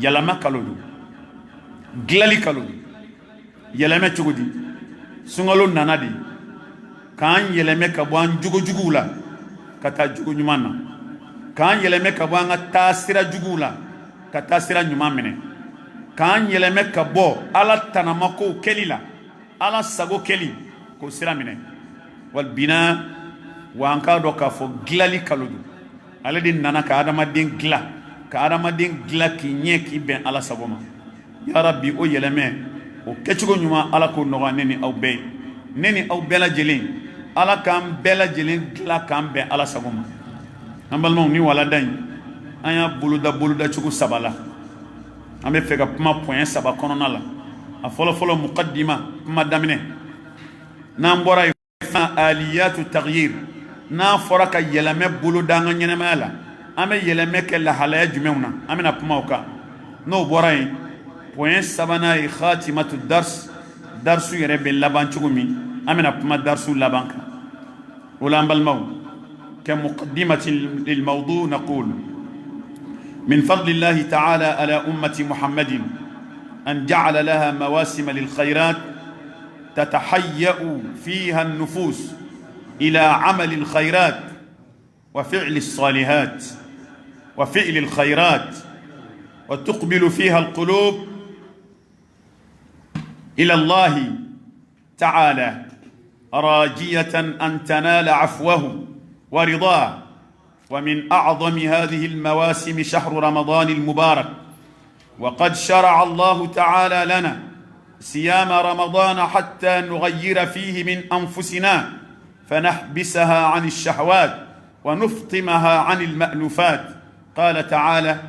yalama kalodu glali kalodu yeleme cogodi sungalo nanadi kan yeleme ka bɔ an jugu la ka taa jugu ɲuman na kan yeleme ka bɔ an ka taa sira jugu la ka taa sira ɲuman minɛ kan yeleme ka bɔ ala tanamakow kɛli la ala sago kɛli k'o sira minɛ wal bina wa an k'a dɔn k'a fɔ gilali kalodu ale de nana ka adamaden gila k'i ɲɛ k'i bɛn ala sago ma ya rabbi o yɛlɛmɛ o kɛcogo ɲuman ala k'o nɔgɔya ne ni aw bɛɛ ye ne ni aw bɛɛ lajɛlen ala k'an bɛɛ lajɛlen dilan k'an bɛn ala sago ma an balimaw ni walada in an y'a boloda cogo saba la an bɛ fɛ ka kuma pɔɲɛ saba kɔnɔna la a fɔlɔfɔlɔ muqaddima kuma daminɛ n'an bɔra yen aliyatu taghyir n'a fɔra ka yɛlɛmɛ boloda an ka ɲɛnɛmaya la an bɛ yɛlɛmɛ kɛ lahalaya jumɛnw na an bɛna kuma o kan n'o bɔra yen pɔɲɛ sabanan ye khatimatu darsu yɛrɛ bɛ laban cogo min an bɛna kuma darsu laban kan o la an balimaw كمقدمة للموضوع نقول من فضل الله تعالى على أمة محمد أن جعل لها مواسم للخيرات تتحيأ فيها النفوس إلى عمل الخيرات وفعل الصالحات وفعل الخيرات وتقبل فيها القلوب إلى الله تعالى راجية أن تنال عفوه ورضاه. ومن أعظم هذه المواسم شهر رمضان المبارك، وقد شرع الله تعالى لنا صيام رمضان حتى نغير فيه من أنفسنا فنحبسها عن الشهوات ونفطمها عن المألوفات. قال تعالى: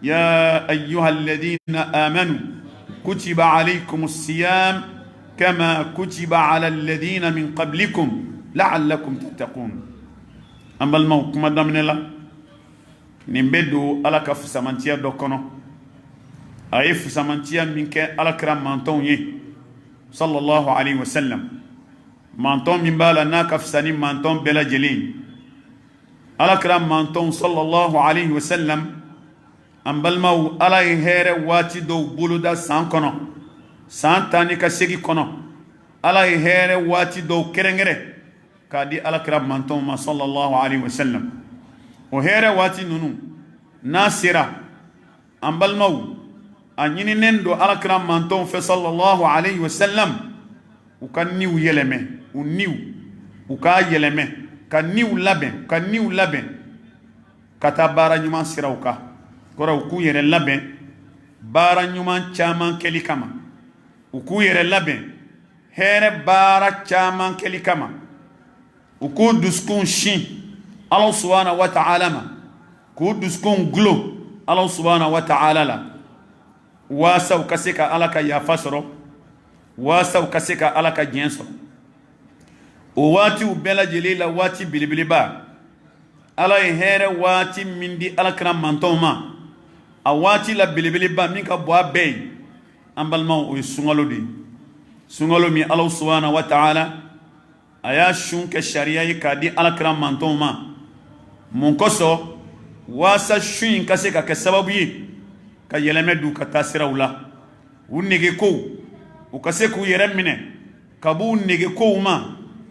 يا أيها الذين آمنوا كتب عليكم الصيام كما كتب على الذين من قبلكم لعلكم تتقون. أما الموت كما دمنا لا نبدو على كف سمانتيا دوكونو أي فسمانتيا منك على كرام مانتون صلى الله عليه وسلم مانتون من بالا ناكف سنين مانتون بلا جلين على كرام مانتون صلى الله عليه وسلم أم بالمو على هير واتي دو بولودا سان كونو سان تاني كسيكي كونو على هير واتي دو كرنغري كادي على كرام مانتون صلى الله عليه وسلم وهير واتي نونو ناصرة أم بالمو أنيني نندو على كرام مانتون في صلى الله عليه وسلم وكان نيو يلمه ونيو وكا يلمه كان نيو لبن كتا بارا نيومان سيراوكا كورا وكو يرى لبن بارا نيومان چامان كلي كما وكو يرى لبن هير بارا چامان كلي كما وكو دسكون شين الله سبحانه وتعالى ما كو دسكون غلو الله سبحانه وتعالى لا واسا وكسيكا علىك يا فسرو واسا وكسيكا علىك جنسو وواتي وبلا جليلا واتي بلبلي با على هير واتي من دي على كرام مانتوما اواتي لا بلبلي با مينكا بوا بي امبال مو سونغالو دي سونغالو مي الله سبحانه وتعالى ايا شونك الشريعه كادي على كرام مانتوما مونكوسو واسا شين كسيكا كسببي ka yeleme du ka tasiraw la u nege ko u ka se ku yere mine ka bu nege ko ma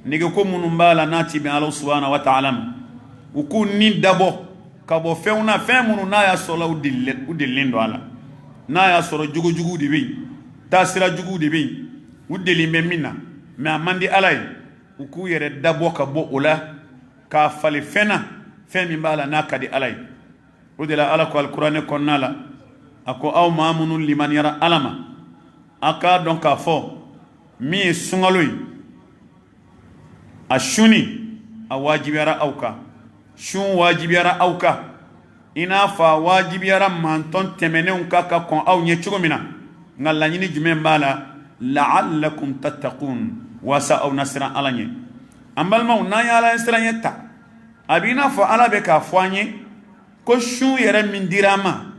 nege ko munun bala nati bi Allah subhanahu wa ta'ala u ku ni dabo ka bo fewna fe munun na ya sola u dillin do ala na ya soro jugu de bi tasira jugu de bi u delimbe minna me amandi alay u ku yere dabo ka bo ola ka fale fena fe min bala na ka di alay u de la ala ko alquran ko nala ako aw mamunun liman yara alama aka don ka fo mi sungaloy ashuni awajibiyara awka shun wajibiyara awka ina fa wajibiyara manton temene unka ka kon aw nye chugomina ngalla nyini jumen bala la'allakum tattaqun wasa aw nasra alanye ambal maw na ya ala nasra nyetta abina fo ala be ka foanye ko shun yere min dirama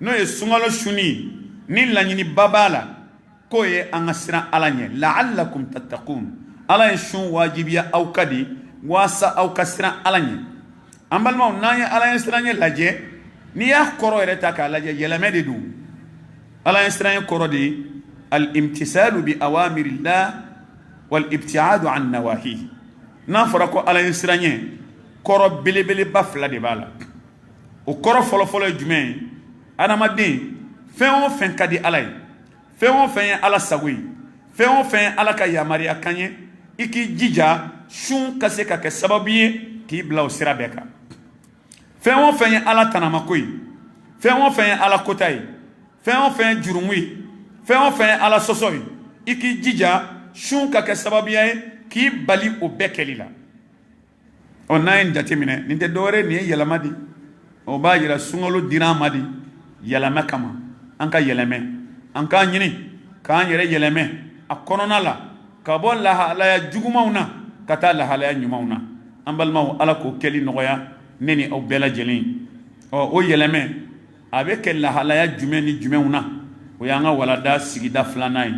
no ye sungalo shuni ni lañini babala ko ye an siran ala ɲɛ la'allakum tattaqun ala ye shun wajibiya aw kadi wasa aw ka siran ala ɲɛ an balimaw n'an ye ala ye siran ɲɛ lajɛ ni y'a kɔrɔ yɛrɛ ta k'a lajɛ yɛlɛmɛ de don ala yesran korodi al imtisalu bi awamirillah wal ibtiadu an nawahi na fara ko ala yesran koro belebele ba fla de bala o koro folo folo jume adamadin fen o fen kadi alay fen o fen ala sawi fen o fen ala ka yamari akanye iki jija shun kase ka ke sababu ki bla o sira beka fen o fen ala tanama koy fen o fen ala kotay fen o fen jurumui fen o fen ala sosoy iki jija shun ka ke sababu ki bali o bekelila on nayin jatemine ninte dore ni yelamadi o ba yira sungolo dinamadi yelame kama anka yelame anka nyini kan yere yelame akonona la kabon la halaya jugumauna kata la halaya nyumauna ambal maw ala ko keli noya neni o bela jelin o yelame avec la halaya jumeni jumeuna o yanga walada sigida flanay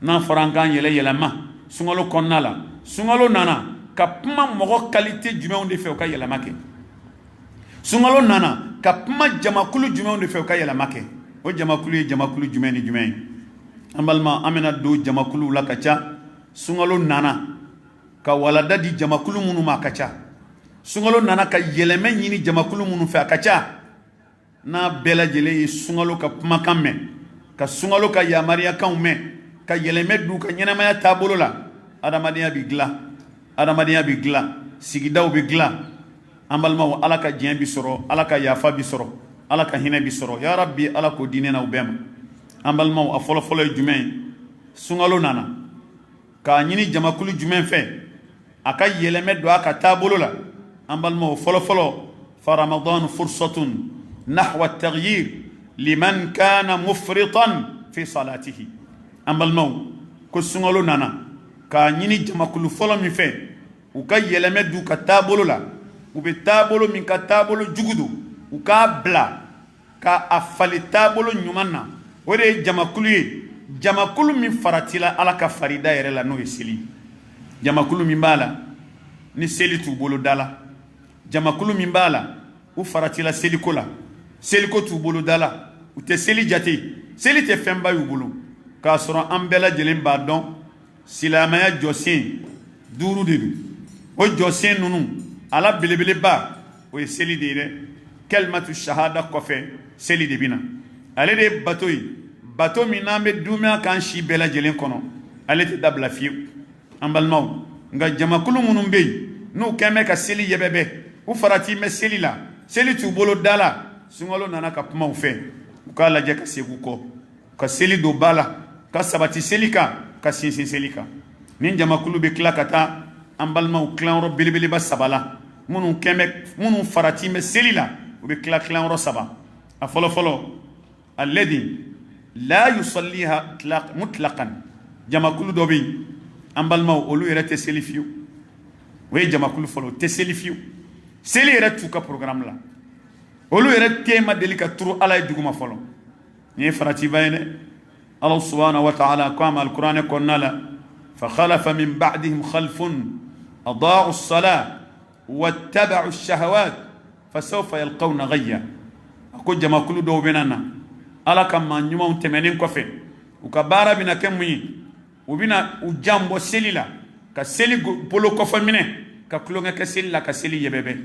na farankan yele yelama sungolo konnala sungolo nana ka kuma mogo qualité jumɛnw de fɛ u ka yɛlɛma kɛ sunkalo nana ka kuma jamakulu jumɛnw de fɛ u ka yɛlɛma kɛ o jamakulu ye jamakulu jumɛn ni jumɛn ye an balima an bɛna don jamakuluw la ka ca sunkalo nana ka walada di jamakulu minnu ma a ka ca sunkalo nana ka yɛlɛmɛ ɲini jamakulu minnu fɛ a ka ca n'a bɛɛ lajɛlen ye sunkalo ka kumakan mɛn ka sunkalo ka yamariyakanw mɛn ka yɛlɛmɛ du ka ɲɛnamaya taabolo la adamadenya bi dilan adamadenya bi dilan sigidaw bi dilan an balimaw ala ka diɲɛ bi sɔrɔ ala ka yafa bi sɔrɔ ala ka hinɛ bi sɔrɔ ya rabbi ala k'o diinɛ na u bɛɛ ma an balimaw a fɔlɔfɔlɔ ye jumɛn ye sunkalo nana k'a ɲini jamakulu jumɛn fɛ a ka yɛlɛmɛ don a ka taabolo la an balimaw fɔlɔfɔlɔ fa ramadan fursatun nahwa taghyir liman kana mufritan fi salatihi an balimaw ko sunkalo nana k'a ɲini jamakulu fɔlɔ min fɛ u ka yɛlɛmɛ du ka taabolo la u bɛ taabolo min ka taabolo jugu don u k'a bila ka a fali taabolo ɲuman na o de ye jamakulu ye jamakulu min faratila ala ka farida yɛrɛ la n'o ye seli jamakulu min b'a la ni seli t'u bolo da la jamakulu min b'a la u faratila seliko la seliko t'u bolo da la u tɛ seli jate seli tɛ fɛnba y'u bolo k'a sɔrɔ an bɛɛ lajɛlen b'a dɔn silamɛya jɔsen 5 de don o jɔsen ninnu ala belebeleba o ye seli de ye dɛ kalimatu shahada kɔfɛ seli de bɛna ale de ye bato ye bato min n'an bɛ dunuya k'an si bɛɛ lajɛlen kɔnɔ ale tɛ dabila fiyewu an balimaw nka jamakulu minnu bɛ yen n'u kɛn bɛ ka seli yɛbɛbɛ u farati bɛ seli la seli t'u bolo da la sunkalo nana ka kuma u fɛ u k'a lajɛ ka segin u kɔ ka seli don ba la ka sabati seli kan ka sinsin seli kan nin jamakulu bɛ tila ka taa an balimaw tilayɔrɔ belebeleba 3 la minnu farati bɛ seli la u bɛ tila tilayɔrɔ 3 a fɔlɔfɔlɔ alladhi la yusalliha mutlaqan jamakulu dɔ bɛ yen an balimaw olu yɛrɛ tɛ seli fiyewu o ye jamakulu fɔlɔ o tɛ seli fiyewu seli yɛrɛ t'u ka programme la olu yɛrɛ tɛ ma deli ka turu ala ye duguma fɔlɔ nin ye faratiba ye dɛ Allah subhanahu wa ta'ala ko ama alquran kɔnɔna la fa khalafa min ba'dihim khalfun adaa'u as-salah wattaba'u ash-shahawat fasawfa yalqawna ghayya ko jamakulu dɔw bɛ na ala ka maa ɲumanw tɛmɛnen kɔfɛ u ka baara bɛna kɛ mun ye u bɛna u jan bɔ seli la ka seli bolo kɔfɛ minɛ ka tulonkɛ kɛ seli la ka seli yɛbɛbɛ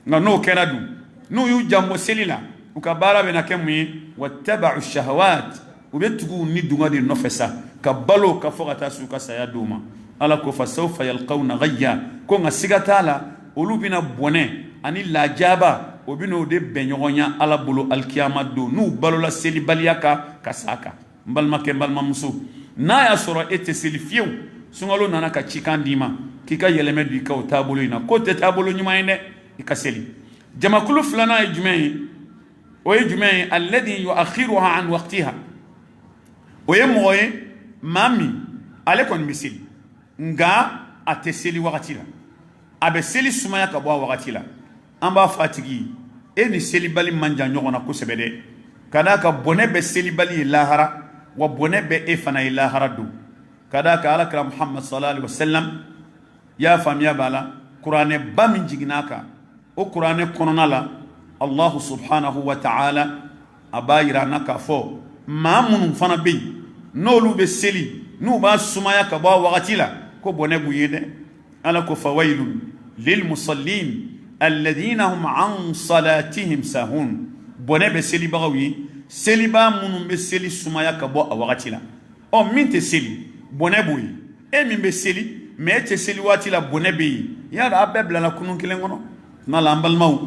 nka n'o kɛra dun n'u y'u jan bɔ seli la u ka baara bɛna kɛ mun ye wattaba'u ash-shahawat u bɛ tugu ni dunga de nɔfɛ sa ka balo ka fɔ ka taa s'u ka saya d'u ma ala ko fa sawfa yalqawna ghayya ko nka siga t'a la olu bɛna bɔnɛ ani lajaba o bɛna o de bɛn ɲɔgɔn ya ala bolo alikiyama don n'u balola selibaliya kan ka s'a kan n balimakɛ n balimamuso n'a y'a sɔrɔ e tɛ seli fiyewu sunkalo nana ka cikan d'i ma k'i ka yɛlɛmɛ don i ka o taabolo in na k'o tɛ taabolo ɲuman ye dɛ i ka seli jamakulu filanan ye jumɛn ye o ye jumɛn ye alladhi yu'akhiruha an waqtiha o ye mɔgɔ ye maa min ale kɔni bɛ seli nka a tɛ seli wagati la a bɛ seli sumaya ka bɔ a wagati la an b'a fɔ a tigi ye e ni selibali man jan ɲɔgɔn na kosɛbɛ dɛ ka d'a kan bɔnɛ bɛ selibali ye lahara wa bɔnɛ bɛ e fana ye lahara don ka d'a kan alakira muhammad sallallahu alaihi wa sallam y'a faamuya b'a la kuranɛ ba min jiginna a kan o kuranɛ kɔnɔna la allahu subhanahu wa ta'ala a b'a yira an na k'a fɔ maa minnu fana bɛ yen n'olu bɛ seli n'u b'a sumaya ka bɔ a wagati la ko bɔnɛ b'u ye dɛ ala ko fawailun lil musallin alladhina hum an salatihim sahun bɔnɛ bɛ selibagaw ye selibaa minnu bɛ seli sumaya ka bɔ a wagati la ɔ min tɛ seli bɔnɛ b'o ye e min bɛ seli mais e tɛ seli waati la bɔnɛ bɛ yen yala a bɛɛ bilala kunun kelen kɔnɔ tuma la an balimaw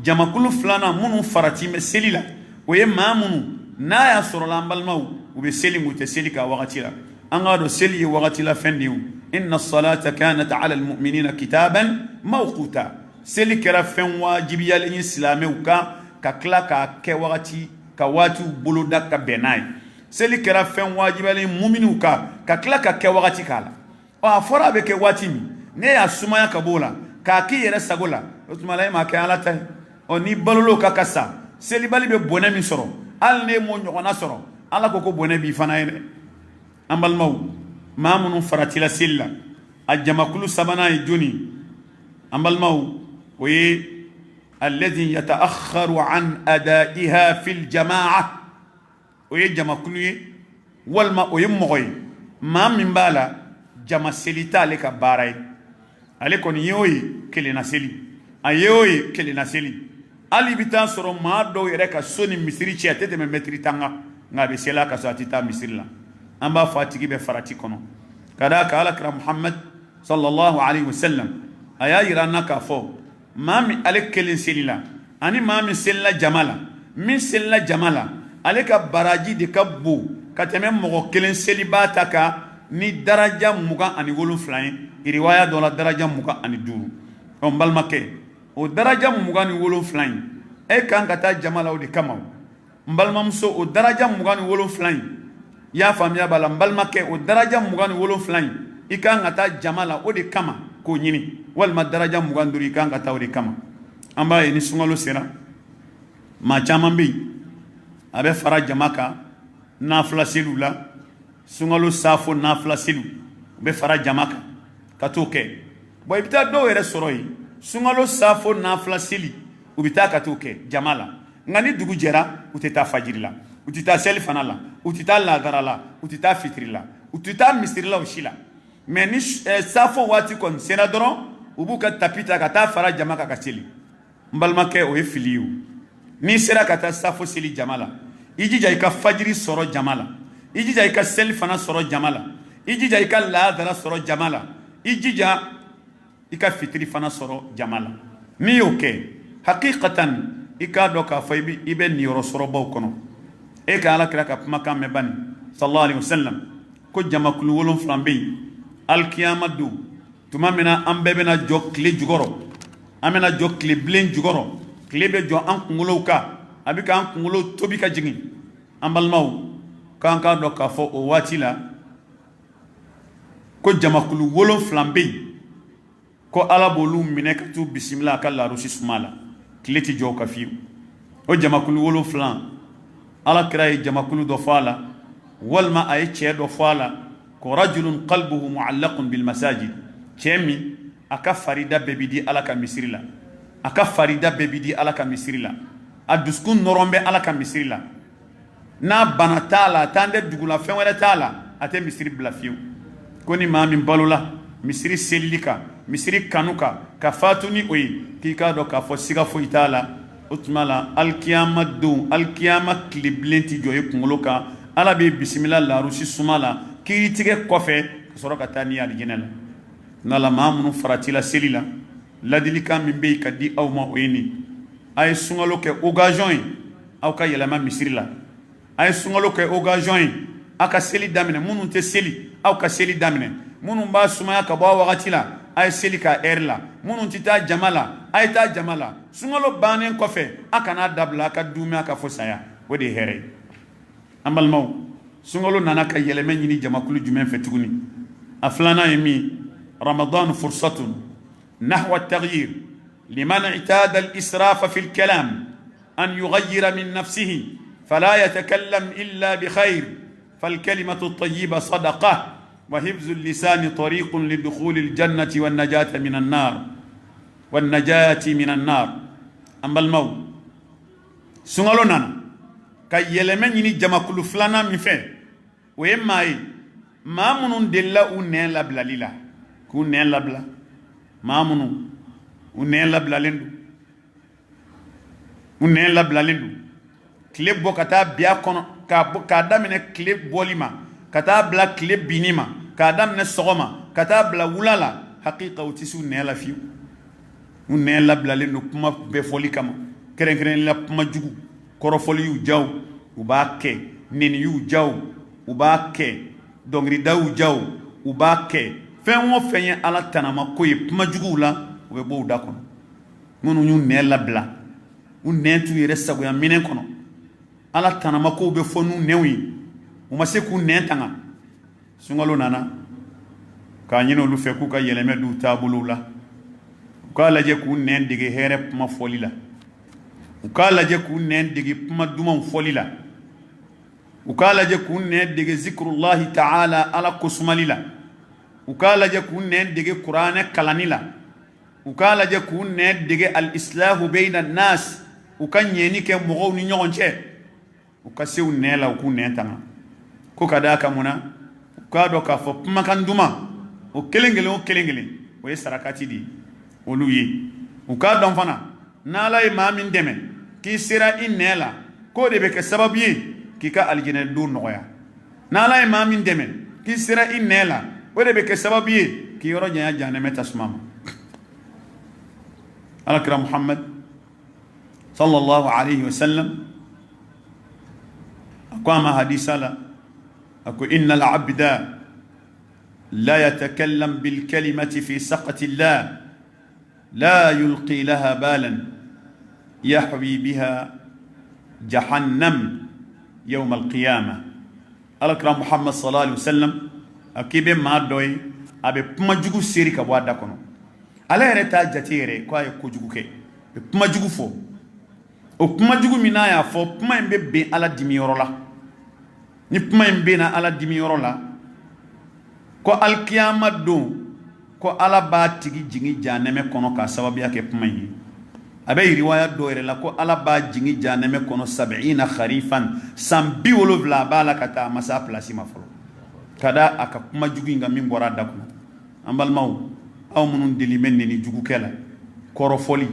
jamakulu filanan minnu farati bɛ seli la o ye maa minnu n'a y'a sɔrɔ la an balimaw u bɛ seli u tɛ seli k'a wagati la an k'a dɔn seli ye wagati la fɛn de ye inna salata kanat ala almu'minina kitaban mawquta seli kɛra fɛn wajibiyalen ye silamɛw kan ka tila k'a kɛ wagati ka waatiw boloda ka bɛn n'a ye seli kɛra fɛn wajibiyalen muminiw kan ka tila ka kɛ wagati k'a la a fɔra a bɛ kɛ waati min ne y'a sumaya ka b'o la k'a k'i yɛrɛ sago la o tuma la e m'a kɛ ala ta ye ni balol'o ka ka sa selibali bɛ bɔnɛ min sɔrɔ hali n'e m'o ɲɔgɔnna sɔrɔ ala ko bɔnɛ b'i fana ye dɛ an balimaw maa minnu faratila seli la a jamakulu sabanan ye joni an balimaw o ye alladhi yata'akhkharu an adaiha fil jama'a o ye jamakulu ye walima o ye mɔgɔ ye maa min b'a la jama seli t'ale ka baara ye ale kɔni ye o ye kelenna seli a ye o ye kelenna seli hali bɛ taa sɔrɔ maa dɔw yɛrɛ ka so ni misiri cɛ a tɛ tɛmɛ mɛtiri 10 kan nka a bɛ seli a ka so a tɛ taa misiri la an b'a fɔ a tigi bɛ farati kɔnɔ ka d'a kan alakira muhammad sallallahu alaihi wasallam a y'a yira an na k'a fɔ maa min ale kelen seli la ani maa min selila jama la min selila jama la ale ka baraji de ka bon ka tɛmɛ mɔgɔ kelen selibaa ta kan ni daraja 27 ye riwaya dɔ la daraja 25 n balimakɛ o daraja 27 in e kan ka taa jama la o de kama n balimamuso o daraja 27 in i y'a faamuya b'a la n balimakɛ o daraja 27 in i kan ka taa jama la o de kama k'o ɲini walima daraja 25 i kan ka taa o de kama an b'a ye ni sunkalo sera maa caman bɛ yen a bɛ fara jama kan nafila seliw la sunkalo saafo nafila seliw u bɛ fara jama kan ka t'o kɛ bon i bɛ taa dɔw yɛrɛ sɔrɔ yen sunkalo saafo nafila seli u bɛ taa ka t'o kɛ jama la nka ni dugu jɛra u tɛ taa fajiri la u tɛ taa seli fana la u tɛ taa laadara la u tɛ taa fitiri la u tɛ taa misiri la o si la mais ni saafo waati kɔni sera dɔrɔn u b'u ka tapi ta ka taa fara jama kan ka seli n balimakɛ o ye fili ye o n'i sera ka taa saafo seli jama la i jija i ka fajiri sɔrɔ jama la i jija i ka seli fana sɔrɔ jama la i jija i ka laadara sɔrɔ jama la i jija i ka fitiri fana sɔrɔ jama la n'i y'o kɛ hakikatan i k'a dɔn k'a fɔ i bɛ niyɔrɔ sɔrɔbaw kɔnɔ e ka alakira ka kumakan mɛn bani sallallahu alaihi wasallam ko jamakulu 7 bɛ yen alikiyama don tuma min na an bɛɛ bɛna jɔ tile jukɔrɔ an bɛna jɔ tile bilen jukɔrɔ tile bɛ jɔ an kunkolow kan a bɛ k'an kunkolo tobi ka jigin an balimaw k'an k'a dɔn k'a fɔ o waati la ko jamakulu 7 bɛ yen ko ala b'olu minɛ ka t'u bisimila a ka larusi suma la tile tɛ jɔ o kan fiyewu o jamakulu 7 ala kira ye jamakulu dɔ fɔ a la walima a ye cɛ dɔ fɔ a la ko rajulun qalbuhu mu'allaqun bil masajid cɛ min a ka farida bɛɛ bi di ala ka misiri la a ka farida bɛɛ bi di ala ka misiri la a dusukun nɔrɔn bɛ ala ka misiri la n'a bana t'a la a t'an tɛ dugula fɛn wɛrɛ t'a la a tɛ misiri bila fiyewu ko ni maa min balola misiri selili kan misiri kanu kan ka fatu ni o ye k'i k'a dɔn k'a fɔ siga foyi t'a la o tuma la alikiyama don alikiyama tile bilen ti jɔ i kunkolo kan ala bɛ bisimila larusi suma la kiiritigɛ kɔfɛ ka sɔrɔ ka taa ni alijinɛ la n'ala maa minnu faratila seli la ladilikan min bɛ yen ka di aw ma o ye nin a ye sunkalo kɛ occasion ye aw ka yɛlɛma misiri la a ye sunkalo kɛ occasion ye aw ka seli daminɛ minnu tɛ seli aw ka seli daminɛ minnu b'a sumaya ka bɔ a wagati la a ye seli ka heure la minnu tɛ taa jama la a ye taa jama la sunkalo bannen kɔfɛ a kana dabila a ka duumɛ a ka fɔ saya o de ye hɛrɛ ye an balimaw sunkalo nana ka yɛlɛmɛ ɲini jamakulu jumɛn fɛ tuguni a filanan ye min رمضان فرصة نحو التغيير لمن اعتاد الإسراف في الكلام أن يغير من نفسه فلا يتكلم إلا بخير فالكلمة الطيبة صدقة وحفظ اللسان طريق لدخول الجنة والنجاة من النار أما الموت سنغلو نانا ka yɛlɛmɛ ɲini jamakulu filanan min fɛ o ye maa ye maa minnu delila u nɛn labilali la k'u nɛn labila maa minnu u nɛn labilalen don u nɛn labilalen don tile bɔ ka taa bin a kɔnɔ k'a daminɛ tile bɔli ma ka taa bila tile binni ma k'a daminɛ sɔgɔma ka taa bila wula la hakika u tɛ se u nɛn la fiyewu u nɛn labilalen don kuma bɛɛ fɔli kama kɛrɛnkɛrɛnnenya kuma jugu kɔrɔfɔli y'u diya u b'a kɛ neni y'u diya u b'a kɛ dɔnkilida y'u diya u b'a kɛ fɛn o fɛn ye ala tanama ko ye kuma juguw la u bɛ bɔ u da kɔnɔ minnu y'u nɛn labila u nɛn t'u yɛrɛ sagoya minɛn kɔnɔ ala tanama kow bɛ fɔ n'u nɛnw ye u ma se k'u nɛn tanga sunkalo nana k'a ɲini olu fɛ k'u ka yɛlɛmɛ d'u taabolow la u k'a lajɛ k'u nɛn dege hɛrɛ kuma fɔli la u k'a lajɛ k'u nɛn dege kuma dumanw fɔli la u k'a lajɛ k'u nɛn dege zikrullahi ta'ala ala kosumali la u k'a lajɛ k'u nɛn dege kuranɛ kalanni la u k'a lajɛ k'u nɛn dege al-islahu bayna nas u ka ɲɛni kɛ mɔgɔw ni ɲɔgɔn cɛ u ka se u nɛn la u k'u nɛn tanga ko ka d'a kan mun na u k'a dɔn k'a fɔ kumakan duman o kelen kelen o kelen kelen o ye sarakati de ye olu ye u k'a dɔn fana n'ala ye maa min dɛmɛ k'i sera i nɛn la k'o de bɛ kɛ sababu ye k'i ka alijinɛ don nɔgɔya n'ala ye maa min dɛmɛ k'i sera i nɛn la o de bɛ kɛ sababu ye k'i yɔrɔ janya jahanɛmɛ tasuma ma alakira muhammad sallallahu alayhi wa sallam a ko a ma hadisa la a ko inna al-abda la yatakallam bil kalimati fi saqati llah la yulqi laha balan yahwi biha jahannam yawm al-qiyamah alakira muhammad sallallahu alayhi wa sallam a k'i bɛ maa dɔ ye a bɛ kuma jugu seri ka bɔ a da kɔnɔ ala yɛrɛ t'a jate yɛrɛ ko a ye kojugu kɛ a bɛ kuma jugu fɔ o kuma jugu min n'a y'a fɔ kuma in bɛ bɛn ala dimiyɔrɔ la ni kuma in bɛnna ala dimiyɔrɔ la ko alikiyama don ko ala b'a tigi jigin jahanɛmɛ kɔnɔ k'a sababuya kɛ kuma in ye a bɛ riwaya dɔ yɛrɛ la ko ala b'a jigin jahanɛmɛ kɔnɔ 70 kharifan san 70 a b'a la ka taa a ma se a pilasi ma fɔlɔ ka da a ka kuma jugu in kan min bɔra a da kɔnɔ an balimaw aw minnu deli bɛ neni jugukɛ la kɔrɔfɔli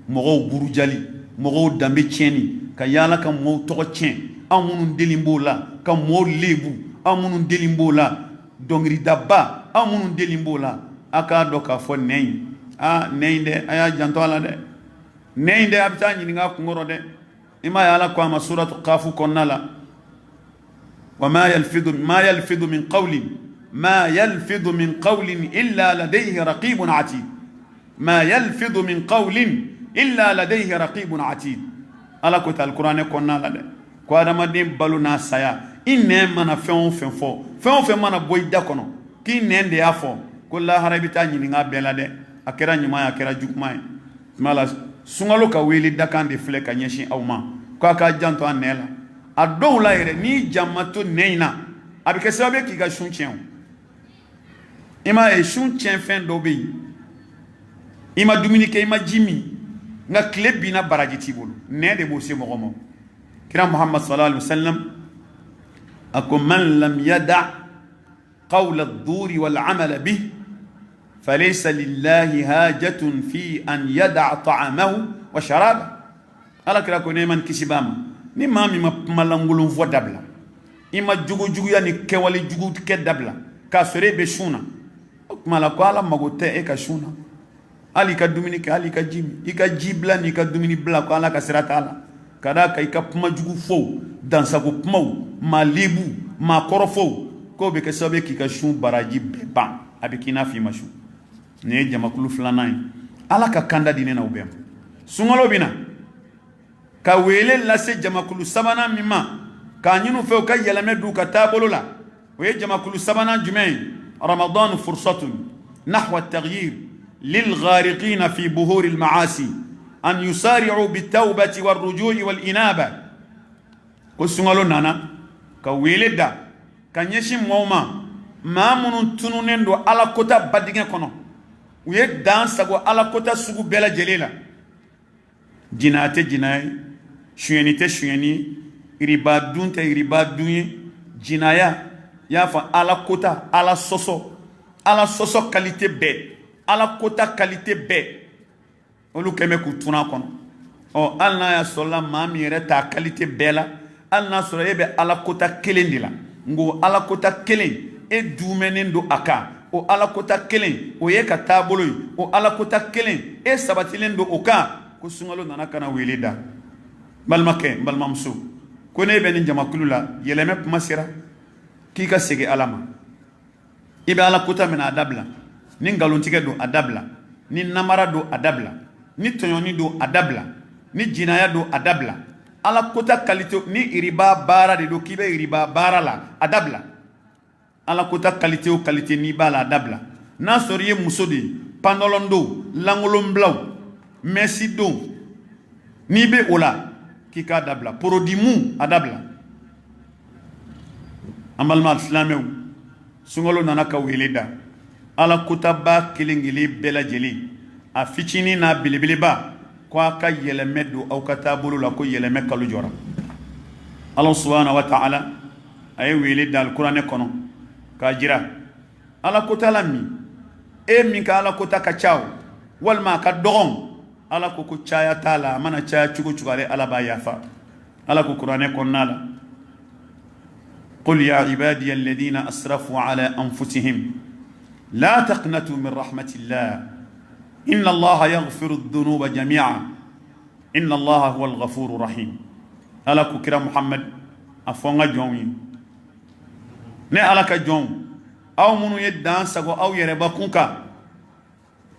mɔgɔw burujali mɔgɔw danbe tiɲɛni ka yaala ka mɔgɔw tɔgɔ tiɲɛ aw minnu deli b'o la ka mɔgɔw lebu aw minnu deli b'o la dɔnkilidaba aw minnu deli b'o la a k'a dɔn k'a fɔ nɛn in nɛn in dɛ a y'a janto a la dɛ nɛn in dɛ a bɛ taa ɲininka a kunkɔrɔ dɛ i m'a ye ala ko a ma suratu kafu kɔnɔna la wa ma yalfidu min qawlin ما يلفظ من قول إلا لديه رقيب عتيد ما يلفظ من قول إلا لديه رقيب عتيد ألا كنت القرآن كنا لدي كوادا مدين بالونا سايا إنه منا فيون فين منا بوي داكونو كي نين دي أفو كل هربتا نينغا بلا دي أكرا نيما أكرا جوكماي مالا سنغالو كويلي داكان دي فلك نيشين أو ما كواكا جانتو أنيلا أدو لا يري ني جامتو نينا أبكي سبب كي غشون چيون ima e shun chen fen do be ima duminike ima jimi nga kleb bina baraji tibulu ne de bo se mo gomo kira muhammad sallallahu alaihi wasallam akum man lam yada qawl ad-dur wal amal bih falaysa lillahi hajatun fi an yada ta'amahu wa sharabahu ala kira ko ne man kisibama ni mami ma malangulun fo dabla ima jugu ya ni kewali jugu ke dabla ka sore be shuna kumala ko ala magote e ka shuna ali ka dumini ka ali ka jimi i ka jibla ni ka dumini bla ko ala ka sirata ala kada ka i ka kuma jugu fo dansago kumaw ma lebu ma korofo ko be ke sabe ki ka shun baraji be ban abikina fi mashu ne jamakulu flanai ala ka kanda dine na ubem sungalo bina ka wele lase jamakulu sabana mima ka nyinu fe ka yelame du ka tabolo la we jamakulu sabana jumay رمضان فرصة نحو التغيير للغارقين في بهور المعاصي أن يسارعوا بالتوبة والرجوع والإنابة قسنغلو نانا كويلدا كان يشم موما ما منون تنونين دو على كوتا بدين كونو ويك دان سغو على كوتا سغو بلا جليلا جناته جناي شوينيته شويني iriba dun tɛ iriba dun ye jinaya y'a fɔ ala kota ala sɔsɔ qualité bɛɛ ala kota qualité bɛɛ olu kɛmɛ k'u tun'a kɔnɔ hali n'a y'a sɔrɔla maa min yɛrɛ t'a qualité bɛɛ la hali n'a sɔrɔ e bɛ ala kota kelen de la ngo ala kota kelen e dumɛnen don a kan o ala kota kelen o ye ka taabolo ye o ala kota kelen e sabatilen don o kan ko sunkalo nana kana wele da balimakɛ n balimamuso ko ne bɛ nin jamakulu la yɛlɛmɛ kuma sera k'i ka segin ala ma i bɛ ala kota min a dabila ni nkalontigɛ don a dabila ni namara don a dabila ni tɔɲɔni don a dabila ni jinaya don a dabila ala kota qualité ni iriba baara de don k'i bɛ iriba baara la a dabila ala kota qualité o qualité n'i b'a la a dabila n'a sɔrɔ i ye muso de ye pantalon don lankolonbilaw mɛsi don n'i bɛ o la k'i k'a dabila porodimu a dabila an balima silamɛw sunkalo nana ka wele da ala kotaba kelen kelen bɛɛ lajɛlen a fitinin n'a belebeleba ko a ka yɛlɛmɛ don aw ka taabolo la ko yɛlɛmɛ kalo jɔra ala subhanahu wa ta'ala a ye wele da alikuranɛ kɔnɔ k'a jira ala kota la min e min ka ala kota ka ca walima a ka dɔgɔn ala ko caya t'a la a mana caya cogo cogo ale ala b'a yafa ala ko kuranɛ kɔnɔna la قل يا عبادي الذين أسرفوا على أنفسهم لا تقنطوا من رحمة الله إن الله يغفر الذنوب جميعا إن الله هو الغفور الرحيم ألا كرا محمد أفونا جوني ني ألا كجون أو منو يدان سغو أو يربا كونكا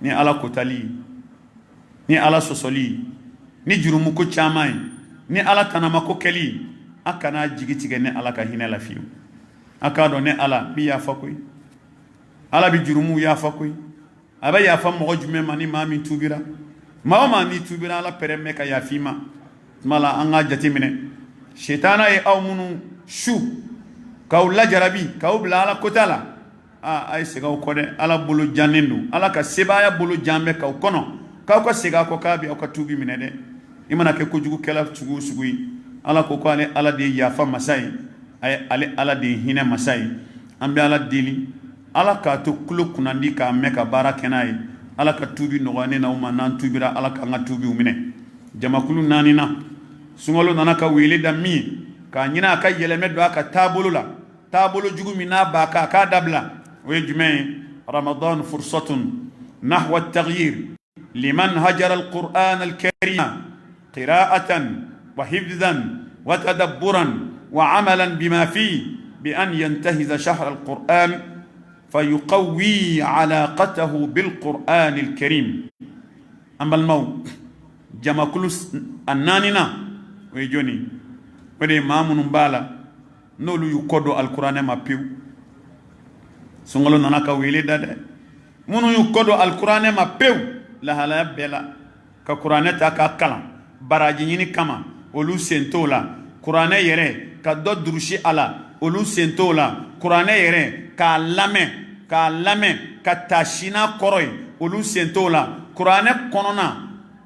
ني ألا كتالي ني ألا سوسولي ني جرمكو تشاماي ني ألا تنمكو كلي akana jigitige ne ala ka hinɛ la fiyewu a k'a dɔn ne ala bi yafa koyi ala bi jurumu yafa koyi a bɛ yafa mɔgɔ jumɛn ma ni maa min tuubira maa o maa n'i tuubira ala pɛrɛn ka yafa i ma tuma la an k'a jateminɛ sitana ye aw minnu su k'aw lajarabi k'aw bila ala kota la a ye segin aw kɔ dɛ ala bolo jannen don ala ka sebaaya bolo jan bɛ k'aw kɔnɔ k'aw ka segin a kɔ k'a bɛ aw ka tuubi minɛ dɛ i mana kɛ kojugukɛla sugu o sugu ye ala ko ale ala de yafa masa ye ale ala de hinɛ masa ye an bɛ ala deli ala k'a to kulo kunnandi k'a mɛn ka baara kɛ n'a ye ala ka tuubi nɔgɔya ne n'aw ma n'an tuubira ala k'an ka tuubiw minɛ jamakulu naaninan sunkalo nana ka wele da min ye k'a ɲini a ka yɛlɛmɛ don a ka taabolo la taabolo jugu min n'a b'a kan a k'a dabila o ye jumɛn ye ramadan fursatun nahwa taghyir liman hajara alquran alkarima qira'atan وحفظا وتدبرا وعملا بما فيه بأن ينتهز شهر القرآن فيقوي علاقته بالقرآن الكريم أما الموت جمع كل الناننا ويجوني ودي مامون مبالا نولو يقودو القرآن ما بيو سنغلو ناناكا ويلي دادا منو يقودو القرآن ما بيو لهلا بلا كقرآن تاكا كلام براجيني كما olu sento la kuranɛ yɛrɛ ka dɔ durusi a la olu sento la kuranɛ yɛrɛ k'a lamɛn ka taa sina kɔrɔ ye olu sento la kuranɛ kɔnɔna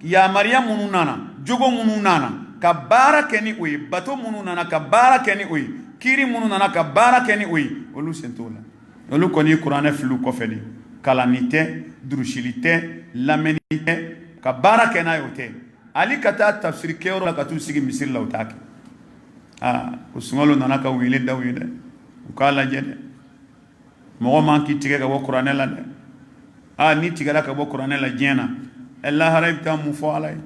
yamariya minnu nana jogo minnu nana ka baara kɛ ni o ye bato minnu nana ka baara kɛ ni o ye kiiri minnu nana ka baara kɛ ni o ye olu sento la olu kɔni ye kuranɛ filiw kɔfɛ de kalanni tɛ durusili tɛ lamɛnni tɛ ka baara kɛ n'a ye o tɛ ali ka taa tafsiri kɛyɔrɔ la ka t'u sigi misiri la u t'a kɛ o sunkalo nana ka wele da u ye dɛ u k'a lajɛ dɛ mɔgɔ man k'i tigɛ ka bɔ kuranɛ la dɛ n'i tigɛra ka bɔ kuranɛ la diɲɛ na lahara i bɛ taa mun fɔ ala ye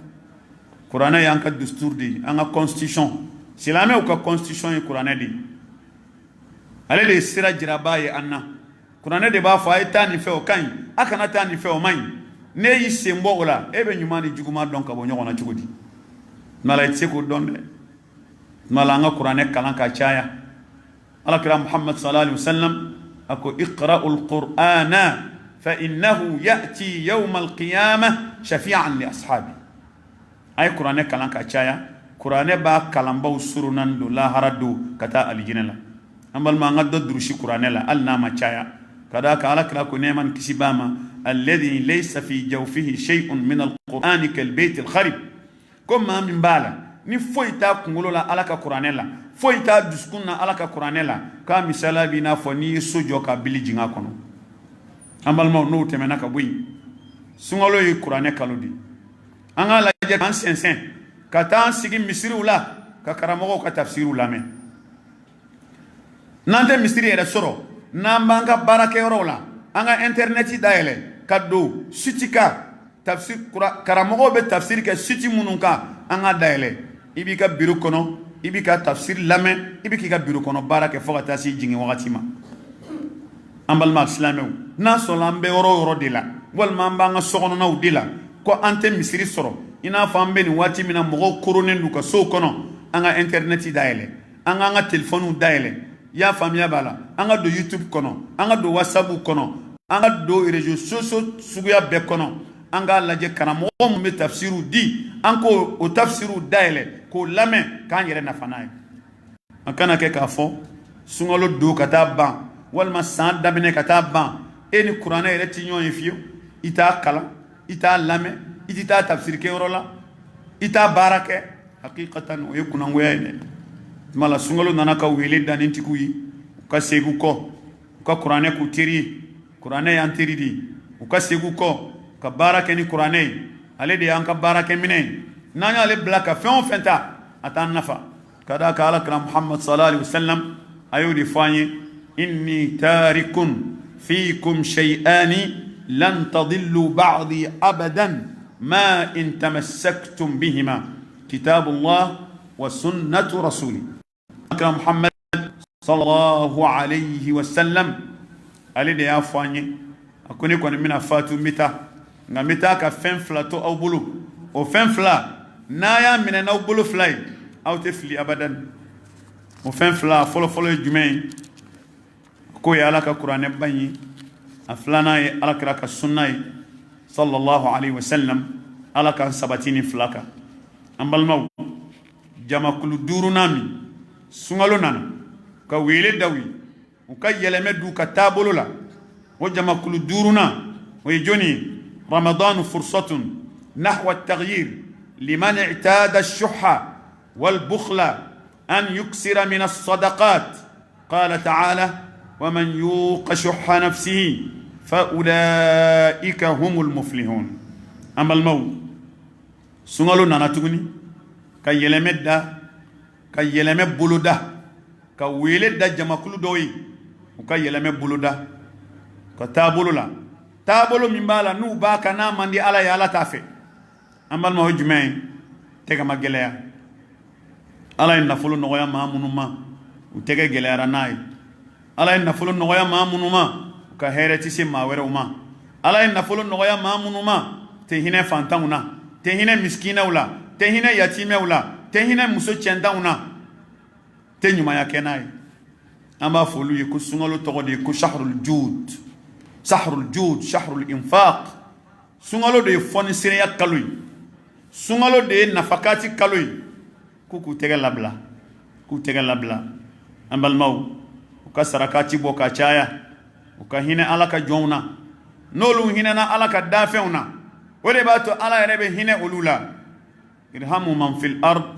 kuranɛ y'an ka dustur de ye an ka constitution silamɛw ka constitution ye kuranɛ de ye ale de ye sira jirabaa ye an na kuranɛ de b'a fɔ a ye taa nin fɛ o ka ɲi a kana taa nin fɛ o man ɲi ne y'i sen bɔ o la e bɛ ɲuman ni juguman dɔn ka bɔ ɲɔgɔn na cogo di mala i tɛ se k'o dɔn dɛ mala an ka kuranɛ kalan ka caya alakira muhammad sallallahu alaihi wasallam a ko iqra'ul qur'ana fa innahu ya'ti yawma alqiyamah shafi'an li ashabi a ye kuranɛ kalan ka caya kuranɛ b'a kalanbaw surunan don lahara don ka taa alijinɛ la an balima an ka dɔ durusi kuranɛ la hali n'a ma caya ka d'a kan alakira ko nɛɛma ni kisi b'a ma الذي ليس في جوفه شيء من القرآن كالبيت الخرب كم ما من بالا ni foyi t'a kunkolo la Ala ka kuranɛ la foyi t'a dusukun na Ala ka kuranɛ la k'a misala b'i n'a fɔ n'i ye so jɔ ka bili jigin a kɔnɔ an balimaw n'o tɛmɛna ka bɔ yen sunkalo ye kuranɛ kalo de an k'a lajɛ k'an sɛnsɛn ka taa an sigi misiriw la ka karamɔgɔw ka tafsiriw lamɛn n'an tɛ misiri yɛrɛ sɔrɔ n'an b'an ka baarakɛyɔrɔw la an ka interneti dayɛlɛ ka don site kan karamɔgɔw bɛ tafsiri kɛ site minnu kan an ka dayɛlɛ i b'i ka biro kɔnɔ i b'i ka tafsiri lamɛn i bɛ k'i ka biro kɔnɔ baara kɛ fo ka taa se jigin wagati ma an balima silamɛw n'a sɔrɔ an bɛ yɔrɔ o yɔrɔ de la walima an b'an ka sokɔnɔnaw de la ko an tɛ misiri sɔrɔ i n'a fɔ an bɛ nin waati min na mɔgɔw koronen don ka sow kɔnɔ an ka interneti dayɛlɛ an k'an ka telefɔniw dayɛlɛ i y'a faamuya b'a la an ka don YouTube kɔnɔ an ka don WhatsApp kɔnɔ an ka don réseaux sociaux suguya bɛɛ kɔnɔ an k'a lajɛ karamɔgɔ min bɛ tafsiriw di an k'o o tafsiriw dayɛlɛ k'o lamɛn k'an yɛrɛ nafa n'a ye an kana kɛ k'a fɔ sunkalo don ka taa ban walima san daminɛ ka taa ban e ni kuranɛ yɛrɛ ti ɲɔgɔn ye fiyewu i t'a kalan i t'a lamɛn i ti taa tafsiri kɛyɔrɔ la i t'a baara kɛ hakikatan o ye kunangoya ye dɛ tuma la sunkalo nana ka wele da nin tigiw ye u ka segin u kɔ u ka kuranɛ k'u teri ye kuranɛ y'an teri de ye u ka segin u kɔ ka baara kɛ ni kuranɛ ye ale de y'an ka baara kɛ minɛ ye n'an y'ale bila ka fɛn o fɛn ta a t'an nafa ka d'a kan alakira Muhammad sallallahu alaihi wasallam a y'o de fɔ an ye inni tarikun fiikum shay'ani lan tadillu ba'di abadan ma in tamassaktum bihima kitabullah wa sunnatu rasuli akram Muhammad sallallahu alaihi wasallam ale de y'a fɔ an ye a ko ne kɔni bɛna fatu n bɛ taa nka n bɛ taa ka fɛn fila to aw bolo o fɛn fila n'a y'a minɛ n'aw bolo fila ye aw tɛ fili abadan o fɛn fila fɔlɔ-fɔlɔ ye jumɛn ye k'o ye Ala ka kuranɛ ban ye a filanan ye alakira ka sunna ye sallallahu alaihi wasallam Ala k'an sabati ni fila kan an balimaw jamakulu duurunan min sunkalo nana ka wele daw ye u ka yɛlɛmɛ d'u ka taabolo la o jamakulu duurunan o ye jɔnni ye رمضان فرصة نحو التغيير لمن اعتاد الشح والبخل أن يكسر من الصدقات قال تعالى ومن يوق شح نفسه فأولئك هم المفلحون أما الموت سنغلو ناناتوني كي يلمد كي يلمد بلودا كي ويلد جمكلو دوي وكي يلمد بلودا كتابولو لا taabolo min b'a la n'u b'a kan n'a man di Ala ye Ala t'a fɛ an balima o jumɛn ye tɛgɛ ma gɛlɛya Ala ye nafolo nɔgɔya maa minnu ma u tɛgɛ gɛlɛyara n'a ye Ala ye nafolo nɔgɔya maa minnu ma u ka hɛrɛ tɛ se maa wɛrɛw ma Ala ye nafolo nɔgɔya maa minnu ma tɛ hinɛ fantanw na tɛ hinɛ miskinaw la tɛ hinɛ yatimɛw la tɛ hinɛ muso cɛntanw na tɛ ɲumanya kɛ n'a ye an b'a fɔ olu ye ko sunkalo tɔgɔ de ye ko shahrul jud sahrul jud shahrul infaq sunkalo de ye fɔnisiriya kalo ye sunkalo de ye nafakati kalo ye ko k'u tɛgɛ labila an balimaw u ka sarakati bɔ ka caya u ka hinɛ Ala ka jɔnw na n'olu hinɛna Ala ka dafɛnw na o de b'a to Ala yɛrɛ bɛ hinɛ olu la irhamu man fil ard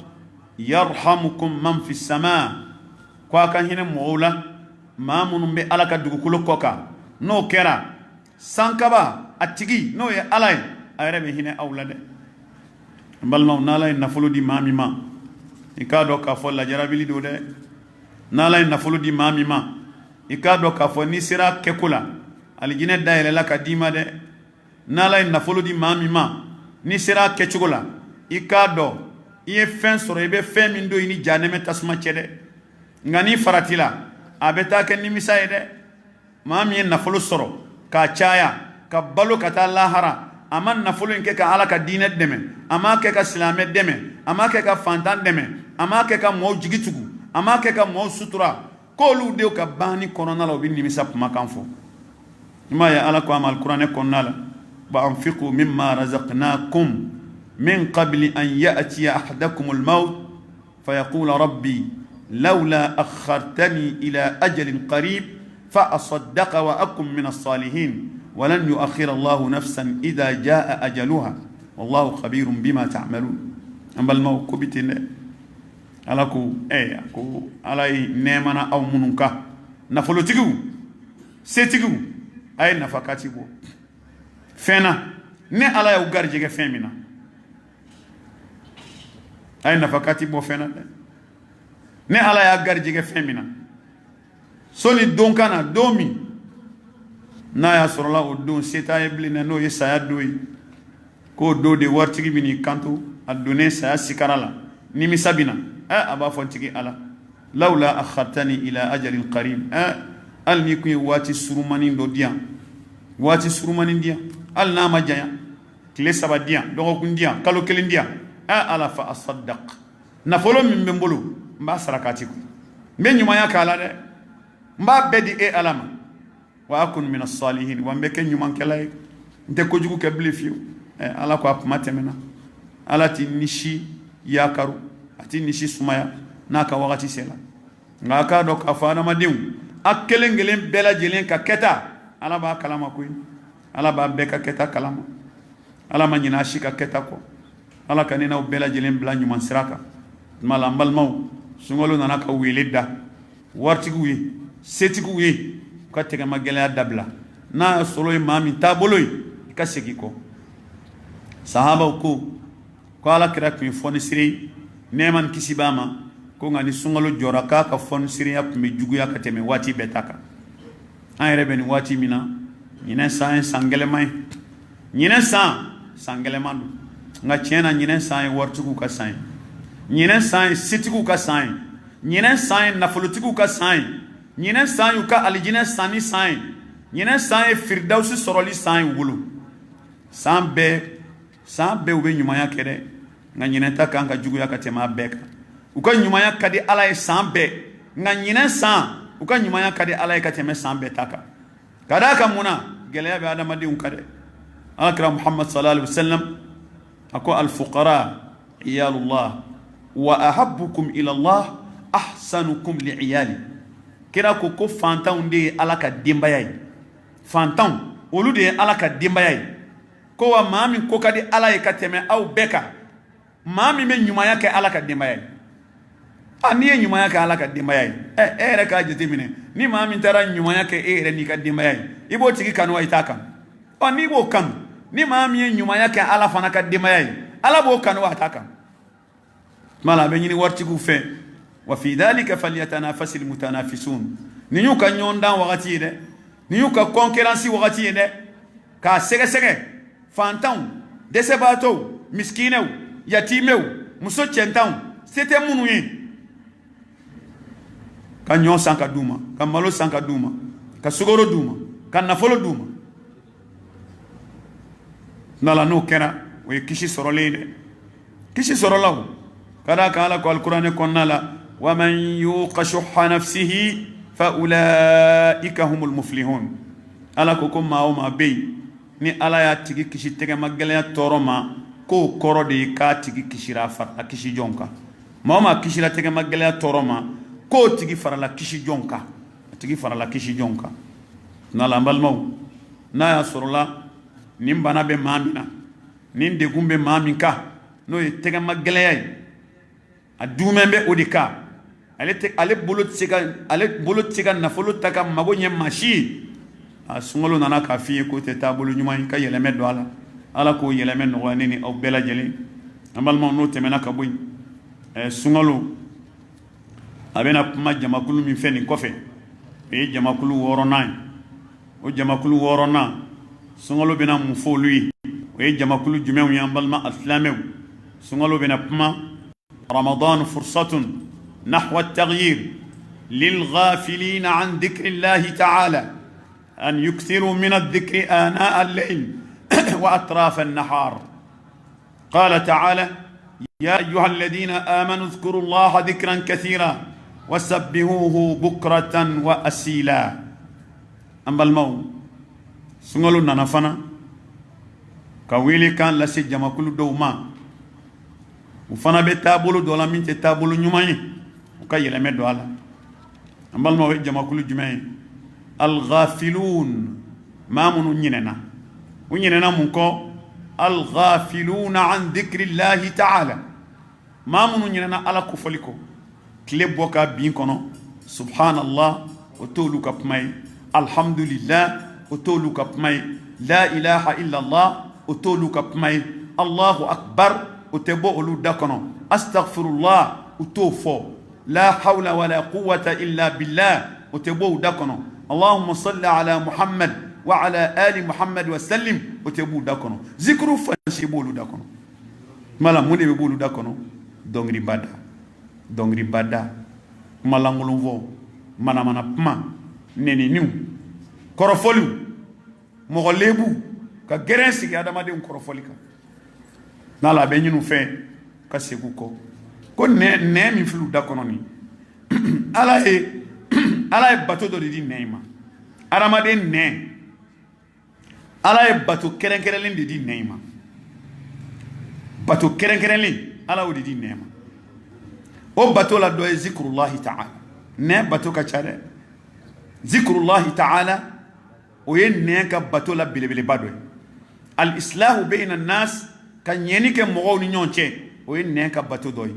yarhamukum man fis sama ko a ka hinɛ mɔgɔw la maa minnu bɛ Ala ka dugukolo kɔ kan n'o kɛra sankaba a tigi n'o ye Ala ye a yɛrɛ bɛ hinɛ aw la dɛ n balimaw n'Ala ye nafolo di maa min ma i k'a dɔn k'a fɔ lajarabili don dɛ n'Ala ye nafolo di maa min ma i k'a dɔn k'a fɔ n'i sera kɛko la alijinɛ dayɛlɛla ka d'i ma dɛ n'Ala ye nafolo di maa min ma n'i sera kɛcogo la i k'a dɔn i ye fɛn sɔrɔ i bɛ fɛn min don i ni jahanɛmɛ tasuma cɛ dɛ nka n'i faratila a bɛ taa kɛ nimisa ye dɛ maa min ye nafolo sɔrɔ k'a caya ka balo ka taa lahara a ma nafolo in kɛ ka Ala ka diinɛ dɛmɛ a m'a kɛ ka silamɛ dɛmɛ a m'a kɛ ka fantan dɛmɛ a m'a kɛ ka mɔɔw jigi tugu a m'a kɛ ka mɔɔw sutura k'olu denw ka banni kɔnɔna la u bɛ nimisa kumakan fɔ i m'a ye Ala ko a ma alikuranɛ kɔnɔna la wa anfiqu mimma razaqnakum min qabli an ya'tiya ahadakumul mawt fayaqula rabbi lawla akhartani ila ajalin qarib فأصدق وأكن من الصالحين ولن يؤخر الله نفسا إذا جاء أجلها والله خبير بما تعملون أما الموت كبتنا ala ko ko ala ye nɛɛma na aw minnu kan nafolotigiw setigiw a ye nafakati bɔ fɛn na ne ala y'aw garijɛgɛ fɛn min na a ye nafakati bɔ fɛn na dɛ ne ala y'a garijɛgɛ fɛn min na soni don ka na don min n'a y'a sɔrɔla o don se t'a ye bilen dɛ n'o ye saya don ye k'o don de waritigi bɛ n'i kanto a donnen saya sikara la nimisa bɛ na a b'a fɔ n tigi ala lawla akhartani ila ajalin qarib hali n'i kun ye waati surumanin dɔ di yan waati surumanin di yan hali n'a ma janya tile 3 di yan dɔgɔkun di yan kalo 1 di yan ala fa asaddaq nafolo min bɛ n bolo n b'a sarakati kun n bɛ ɲumanya k'a la dɛ n b'a bɛɛ di e ala ma wa akun mina salihin wa n bɛ kɛ ɲumankɛla ye n tɛ kojugu kɛ bilen fiyewu ala ko a kuma tɛmɛna ala t'i nisi yakaru a t'i nisi sumaya n'a ka wagati sera nka a k'a dɔn k'a fɔ adamadenw a kelen kelen bɛɛ lajɛlen ka kɛta ala b'a kalama koyi ala b'a bɛɛ ka kɛta kalama ala ma ɲinɛ a si ka kɛta kɔ ala ka ne n'aw bɛɛ lajɛlen bila ɲuman sira kan tuma la n balimaw sunkalo nana ka wele da waritigiw ye setigiw ye u ka tɛgɛma gɛlɛya dabila n'a y'a sɔrɔ ye maa min taabolo ye i ka segin kɔ sahabaw ko alakira tun ye fɔnisire ye nɛɛma ni kisi b'a ma ko nka ni sunkalo jɔra k'a ka fɔnisiriya tun bɛ juguya ka tɛmɛ waati bɛɛ ta kan an yɛrɛ bɛ nin waati min na ɲinɛ san ye san gɛlɛman ye ɲinɛ san gɛlɛman don nka tiɲɛ na ɲinɛ san ye waritigiw ka san ye ɲinɛ san ye setigiw ka san ye ɲinɛ san ye nafolotigiw ka san ye ɲinɛ san y'u ka alijinɛ sanni san ye ɲinɛ san ye firidawusi sɔrɔli san ye wolo san bɛɛ u bɛ ɲumanya kɛ dɛ nka ɲinɛ ta kan ka juguya ka tɛmɛ a bɛɛ kan u ka ɲumanya ka di ala ye san bɛɛ nka ɲinɛ san u ka ɲumanya ka di ala ye ka tɛmɛ san bɛɛ ta kan ka d'a kan mun na gɛlɛya bɛ adamadenw kan dɛ alakira muhammad sallallahu alaihi wa sallam a ko alfuqara iyalullah wa ahabbukum ila allah ahsanukum li iyali kira ko fantanw de ye ala ka denbaya ye fantanw olu de ye ala ka denbaya ye ko wa maa min ko ka di ala ye ka tɛmɛ aw bɛɛ kan maa min bɛ ɲumanya kɛ ala ka denbaya ye n'i ye ɲumanya kɛ ala ka denbaya ye e yɛrɛ k'a jateminɛ ni maa min taara ɲumanya kɛ e yɛrɛ n'i ka denbaya ye i b'o tigi kanu wa i t'a kanu n'i b'o kanu ni maa min ye ɲumanya kɛ ala fana ka denbaya ye ala b'o kanu wa a t'a kanu tuma la a bɛ ɲini waritigiw fɛ wa fi dhalika falyatanafasil mutanafisun nin y'u ka ɲɔgɔndan wagati ye dɛ nin y'u ka concurrence wagati ye dɛ k'a sɛgɛsɛgɛ fantanw dɛsɛbaatɔw miskinɛw yatimɛw muso cɛntanw se tɛ minnu ye ka ɲɔ san ka d'u ma ka malo san ka d'u ma ka sukaro d'u ma ka nafolo d'u ma nala n'o kɛra o ye kisi sɔrɔlen ye dɛ kisi sɔrɔla o ka d'a kan ala ko alikuranɛ kɔnɔna la wa man yuqa shuhha nafsihi fa ulaika humul muflihun ala ko maa o maa bɛ yen ni ala y'a tigi kisi tɛgɛma gɛlɛya tɔɔrɔ ma k'o kɔrɔ de ye k'a tigi kisira a kisi jɔn kan maa o maa kisira tɛgɛma gɛlɛya tɔɔrɔ ma k'o tigi farala kisi jɔn kan a tigi farala kisi jɔn kan n'ala an balimaw n'a y'a sɔrɔla nin bana bɛ maa min na nin degun bɛ maa min kan n'o ye tɛgɛma gɛlɛya ye a duumɛn bɛ o de kan ale bolo tɛ se ka nafolo ta ka mago ɲɛ maa si ye a sunkalo nana k'a f'i ye k'o tɛ taabolo ɲuman ye ka yɛlɛmɛ don a la ala k'o yɛlɛmɛ nɔgɔya ne ni aw bɛɛ lajɛlen an balimaw n'o tɛmɛna ka bɔ yen sunkalo a bɛna kuma jamakulu min fɛ nin kɔfɛ o ye jamakulu 6nan ye o jamakulu 6nan sunkalo bɛna mun fɔ olu ye o ye jamakulu jumɛnw ye an balima alisilamɛw sunkalo bɛna kuma ramadan fursatun nahwa at-taghyir للغافلين عن ذكر الله تعالى أن يكثروا من الذكر آناء الليل وأطراف النهار قال تعالى يا أيها الذين آمنوا اذكروا الله ذكرا كثيرا وسبحوه بكرة وأسيلا أما الموت سنغلو نانفنا كويلي كان لسي جمع كل دوما وفنا بتابولو دولا من تتابولو نيوماني وكاي يلمي دولا أما الموت جمع كل جمعين الغافلون ما منو نيننا ونيننا منكو الغافلون عن ذكر الله تعالى ما منو نيننا على كفلكو kile boka bin kono subhanallah o tolu ka pmay alhamdulillah o tolu ka pmay la ilaha illa allah o tolu ka pmay allahu akbar o tebo olu da kono astaghfirullah o to fo la hawla wala quwwata illa billah o tebo da kono allahumma salli ala muhammad wa ala ali muhammad wa sallim o tebo da kono zikru fa shibulu da kono mala mun be bolu da kono dongri bada malangulun vo mana pma neni niu korofoliu mogo lebu ka geren sigi adamaden korofoli ka nala be nyinu fe ka segu ko ne mi flu da kono ni ala e bato do di neima adamaden ne ala e bato kerenkerelen di neima bato kerenkerelen ala o di neima o bato la do e zikrullahi ta'ala ne bato ka chale zikrullahi ta'ala o ye ne ka bato la belebele bado al islahu bayna an-nas ka nyeni ke mogo ni nyonche o ye ne ka bato doy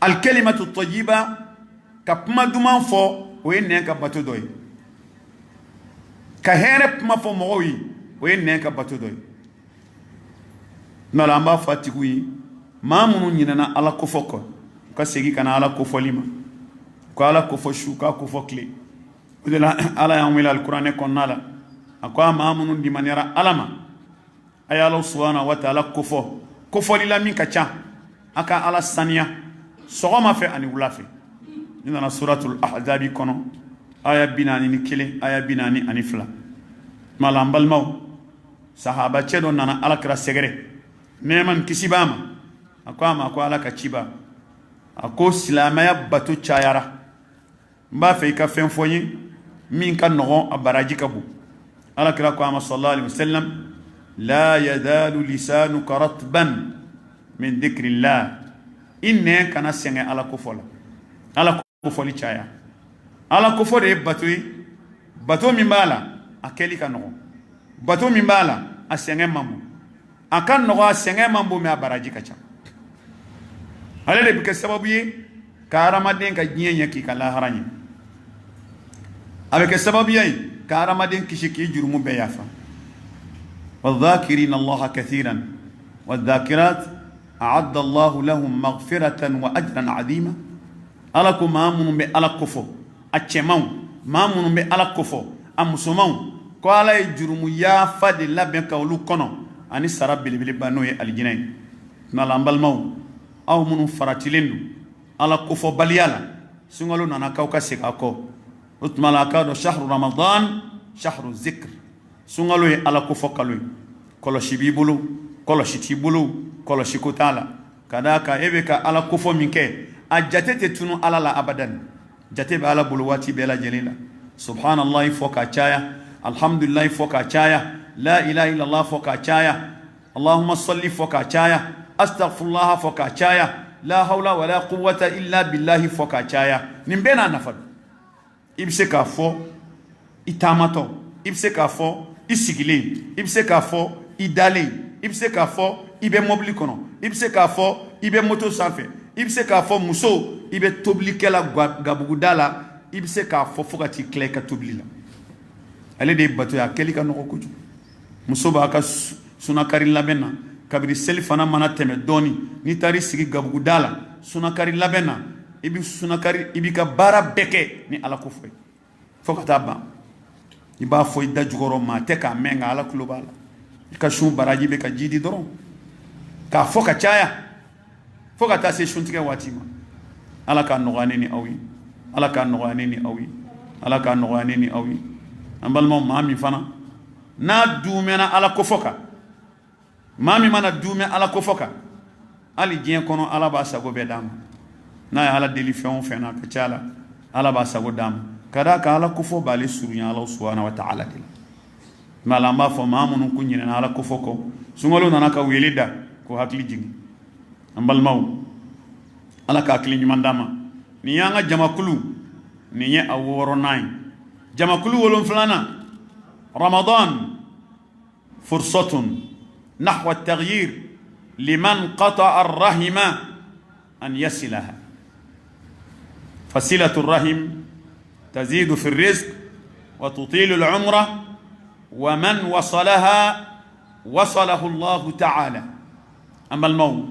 al kalimatu tayyiba ka pma duman fo o ye ne ka bato doy ka here pma fo mogo yi o ye ne ka bato doy nala amba fatigu yi ma munu nyinana ala ko foko ka segi kana ala ko folima ko ala ko fo shu ka ko fo kle udela ala ya wila alquran ko nala akwa ma munu di maniera alama ay Allah subhanahu wa ta'ala ko fo lila min ka cha aka ala saniya sogoma fe ani wulafe ina suratul ahzab kono aya binani ni kile aya binani ani fla malambal maw sahaba chedo nana ala kra segere neman kisibama akwa ala ka chiba ako silamaya batu chayara mba fe ka fen foyi min ka no abaraji kabu ala kira ko ama sallallahu alaihi wasallam la yadalu lisanuka ratban min dhikrillah inne kana senge ala ko foli chaya ala ko fode batu min bala akeli ka no batu min bala asenge mamu akan no asenge mambo me abaraji kacha ale de bike sababu ye karamaden ka nyenye ki kala haranye avec sababu ye karamaden kishiki jurumu be yafa wadhakirin Allah kathiran wadhakirat a'adda Allah lahum maghfiratan wa ajran 'azima alakum amun be alakufo achemau mamun be alakufo amusumau ko ala jurumu yafa de labin ka ulu kono ani sarabil bil banoye aljinay na lambal mau aw munu faratilendu ala kofo baliyala sungalo nana kawka sekako utmala ka do shahru ramadan shahru zikr sungalo e ala kofo kaloy koloshi bibulu koloshi tibulu koloshi kutala kadaka ebeka ala kofo minke ajatete tunu ala la abadan jatebe ala bulwati bela jalila subhanallah foka chaya alhamdulillah foka chaya la ilaha illa allah foka chaya allahumma salli foka chaya astaghfirullah foka chaya la hawla wala quwwata illa billahi foka chaya nimbena nafad ibse ka fo itamato ibse ka fo isigile ibse ka fo idale ibse ka fo ibe mobili kono ibse ka fo ibe moto safe ibse ka fo muso ibe toblikela gabugudala ibse ka fo fokati kleka toblila ale de bato ya kelika no kuju muso ba ka sunakari labena kabiri seli fana mana teme doni ni tari sigi gabugudala sunakari labena ibi sunakari ibi ka bara beke ni ala ko foy fokata ba iba foy da jugoro ma te ka menga ala klubala ka shun baraji be ka jidi doron ka foka chaya fokata se shuntige watima ala ka nogane ni awi ala ka nogane ni awi ala ka nogane ni awi ambal mo mami fana na dumena ala ko foka mami mana dume ala ko foka ali jien kono ala ba sago be dam na ala deli fen fena ka chala ala ba sago dam kada ka ala ko fo bali surunya Allah subhanahu wa ta'ala kila malamba fo mamun ku nyina ala ko foko sungalo nana ka welida ko hakli jingi ambal maw ala ka akli nyumandama ni yanga jamakulu ni nye aworo nine jamakulu wolon flana ramadan fursatun نحو التغيير لمن قطع الرحم أن يصلها. فصلة الرحم تزيد في الرزق وتطيل العمر، ومن وصلها وصله الله تعالى. أما الموت